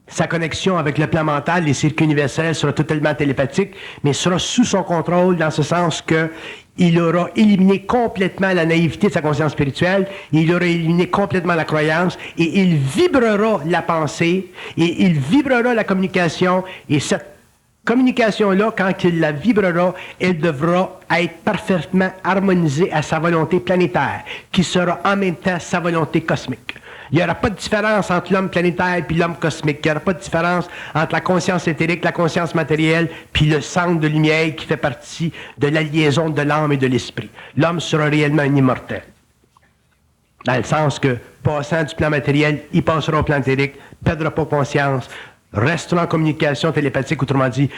Sa connexion avec le plan mental, les circuits universels, sera totalement télépathique, mais sera sous son contrôle dans ce sens qu'il aura éliminé complètement la naïveté de sa conscience spirituelle, il aura éliminé complètement la croyance, et il vibrera la pensée, et il vibrera la communication, et cette communication-là, quand il la vibrera, elle devra être parfaitement harmonisée à sa volonté planétaire, qui sera en même temps sa volonté cosmique. Il n'y aura pas de différence entre l'homme planétaire et l'homme cosmique. Il n'y aura pas de différence entre la conscience éthérique, la conscience matérielle, puis le centre de lumière qui fait partie de la liaison de l'âme et de l'esprit. L'homme sera réellement un immortel. Dans le sens que, passant du plan matériel, il passera au plan éthérique, ne perdra pas conscience, restera en communication télépathique, autrement dit,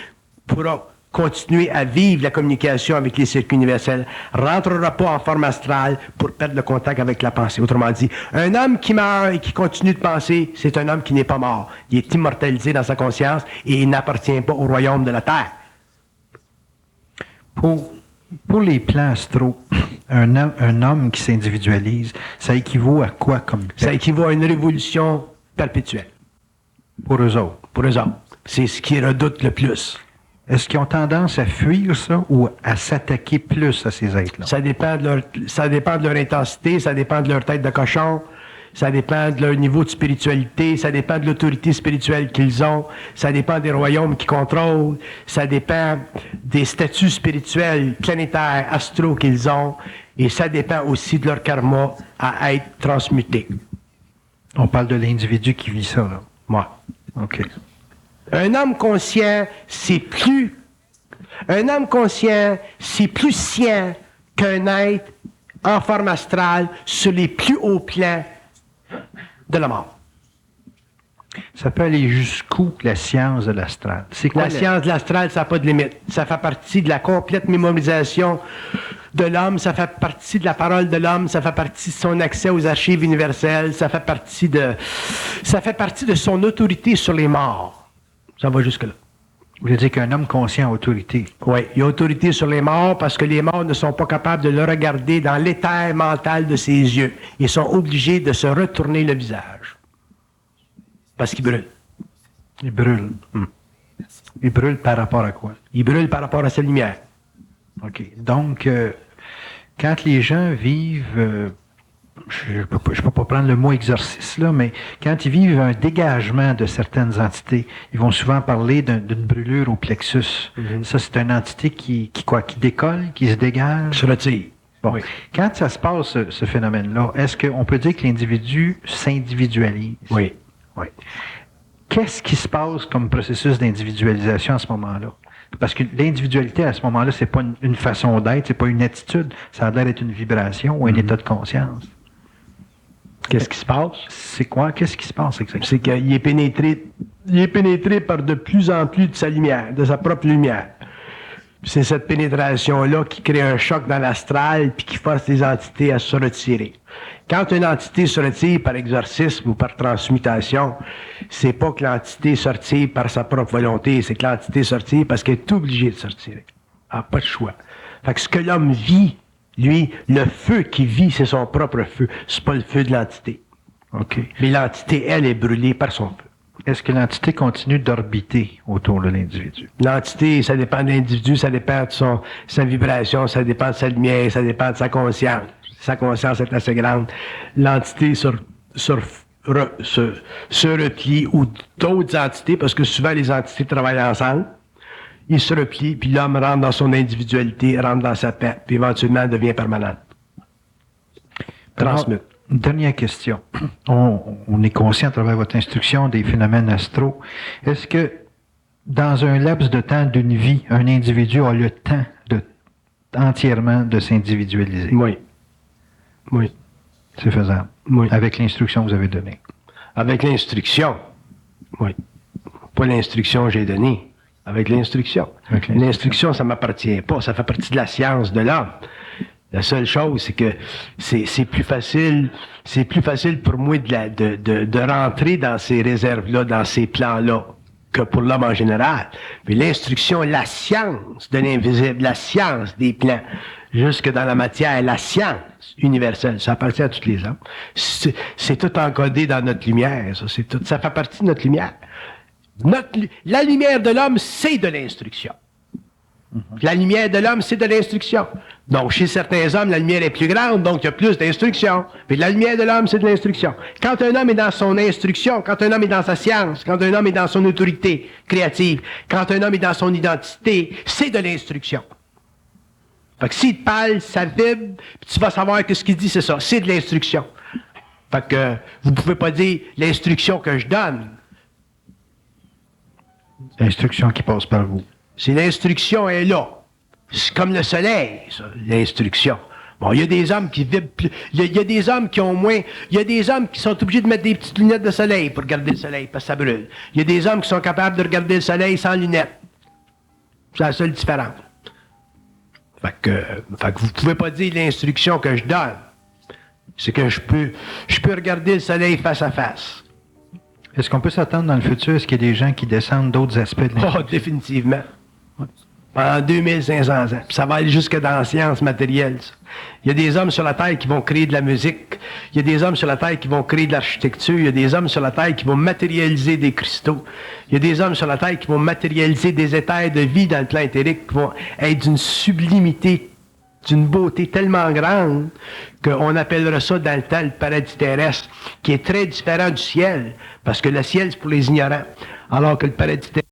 pourra continuer à vivre la communication avec les circuits universels, rentrera pas en forme astrale pour perdre le contact avec la pensée. Autrement dit, un homme qui meurt et qui continue de penser, c'est un homme qui n'est pas mort. Il est immortalisé dans sa conscience et il n'appartient pas au royaume de la Terre. Pour les plans astraux, un homme qui s'individualise, ça équivaut à quoi comme perte? Ça équivaut à une révolution perpétuelle. Pour eux autres. Pour eux autres. C'est ce qu'ils redoutent le plus. Est-ce qu'ils ont tendance à fuir ça ou à s'attaquer plus à ces êtres-là? Ça dépend de leur intensité, ça dépend de leur tête de cochon, ça dépend de leur niveau de spiritualité, ça dépend de l'autorité spirituelle qu'ils ont, ça dépend des royaumes qu'ils contrôlent, ça dépend des statuts spirituels, planétaires, astraux qu'ils ont, et ça dépend aussi de leur karma à être transmuté. On parle de l'individu qui vit ça, là. Ouais. OK. Un homme conscient, c'est plus sien qu'un être en forme astrale sur les plus hauts plans de la mort. Ça peut aller jusqu'où la science de l'astral? C'est quoi La science de l'astral, ça n'a pas de limite. Ça fait partie de la complète mémorisation de l'homme, ça fait partie de la parole de l'homme, ça fait partie de son accès aux archives universelles, ça fait partie de son autorité sur les morts. Ça va jusque-là. Vous voulez dire qu'un homme conscient a autorité? Oui, il a autorité sur les morts parce que les morts ne sont pas capables de le regarder dans l'éther mental de ses yeux. Ils sont obligés de se retourner le visage. Parce qu'ils brûlent. Il brûle. Il brûle par rapport à quoi? Il brûle par rapport à sa lumière. OK. Donc, quand les gens vivent, je ne peux pas prendre le mot exorcisme, là, mais quand ils vivent un dégagement de certaines entités, ils vont souvent parler d'une brûlure au plexus. Mm-hmm. Ça, c'est une entité qui décolle, qui se dégage? Se retire. Bon. Oui. Quand ça se passe, ce phénomène-là, est-ce qu'on peut dire que l'individu s'individualise? Oui. Oui. Qu'est-ce qui se passe comme processus d'individualisation à ce moment-là? Parce que l'individualité, à ce moment-là, c'est pas une façon d'être, c'est pas une attitude, ça a l'air d'être une vibration ou un état de conscience. Qu'est-ce qui se passe? C'est quoi? Qu'est-ce qui se passe exactement? C'est qu'il est pénétré par de plus en plus de sa lumière, de sa propre lumière. Puis c'est cette pénétration-là qui crée un choc dans l'astral puis qui force les entités à se retirer. Quand une entité se retire par exorcisme ou par transmutation, c'est pas que l'entité se retire par sa propre volonté, c'est que l'entité se retire parce qu'elle est obligée de se retirer. Elle n'a pas de choix. Fait que ce que l'homme vit, lui, le feu qu'il vit, c'est son propre feu. C'est pas le feu de l'entité. OK. Mais l'entité, elle, est brûlée par son feu. Est-ce que l'entité continue d'orbiter autour de l'individu? L'entité, ça dépend de l'individu, ça dépend de sa vibration, ça dépend de sa lumière, ça dépend de sa conscience. Sa conscience est assez grande. L'entité se replie, ou d'autres entités, parce que souvent les entités travaillent ensemble, ils se replient, puis l'homme rentre dans son individualité, rentre dans sa paix, puis éventuellement devient permanent. Transmute. Une dernière question. On est conscient à travers votre instruction des phénomènes astraux. Est-ce que dans un laps de temps d'une vie, un individu a le temps entièrement de s'individualiser? Oui. Oui. C'est faisable. Oui. Avec l'instruction que vous avez donnée. Avec l'instruction. Oui. Pas l'instruction que j'ai donnée. Avec l'instruction. L'instruction, ça ne m'appartient pas. Ça fait partie de la science de l'homme. La seule chose, c'est que c'est plus facile pour moi de rentrer dans ces réserves-là, dans ces plans-là, que pour l'homme en général. Mais l'instruction, la science de l'invisible, la science des plans, jusque dans la matière, la science universelle, ça appartient à tous les hommes. C'est tout encodé dans notre lumière, ça. Ça fait partie de notre lumière. La lumière de l'homme, c'est de l'instruction. La lumière de l'homme, c'est de l'instruction. Donc, chez certains hommes, la lumière est plus grande, donc il y a plus d'instruction. Mais la lumière de l'homme, c'est de l'instruction. Quand un homme est dans son instruction, quand un homme est dans sa science, quand un homme est dans son autorité créative, quand un homme est dans son identité, c'est de l'instruction. Fait que s'il te parle, ça vibre, puis tu vas savoir que ce qu'il dit, c'est ça. C'est de l'instruction. Fait que vous ne pouvez pas dire l'instruction que je donne. L'instruction qui passe par vous. Si l'instruction est là, c'est comme le soleil, ça, l'instruction. Bon, il y a des hommes qui vibrent plus. Il y a des hommes qui ont moins. Il y a des hommes qui sont obligés de mettre des petites lunettes de soleil pour regarder le soleil, parce que ça brûle. Il y a des hommes qui sont capables de regarder le soleil sans lunettes. C'est la seule différence. Fait que vous pouvez pas dire l'instruction que je donne. C'est que je peux regarder le soleil face à face. Est-ce qu'on peut s'attendre dans le futur, est-ce qu'il y a des gens qui descendent d'autres aspects de l'intelligence? Oh, définitivement. Pendant 2500 ans. Puis ça va aller jusque dans la science matérielle. Ça. Il y a des hommes sur la Terre qui vont créer de la musique. Il y a des hommes sur la Terre qui vont créer de l'architecture. Il y a des hommes sur la Terre qui vont matérialiser des cristaux. Il y a des hommes sur la Terre qui vont matérialiser des éthers de vie dans le plan éthérique qui vont être d'une sublimité, d'une beauté tellement grande qu'on appellera ça dans le temps le paradis terrestre, qui est très différent du ciel, parce que le ciel, c'est pour les ignorants, alors que le paradis terrestre,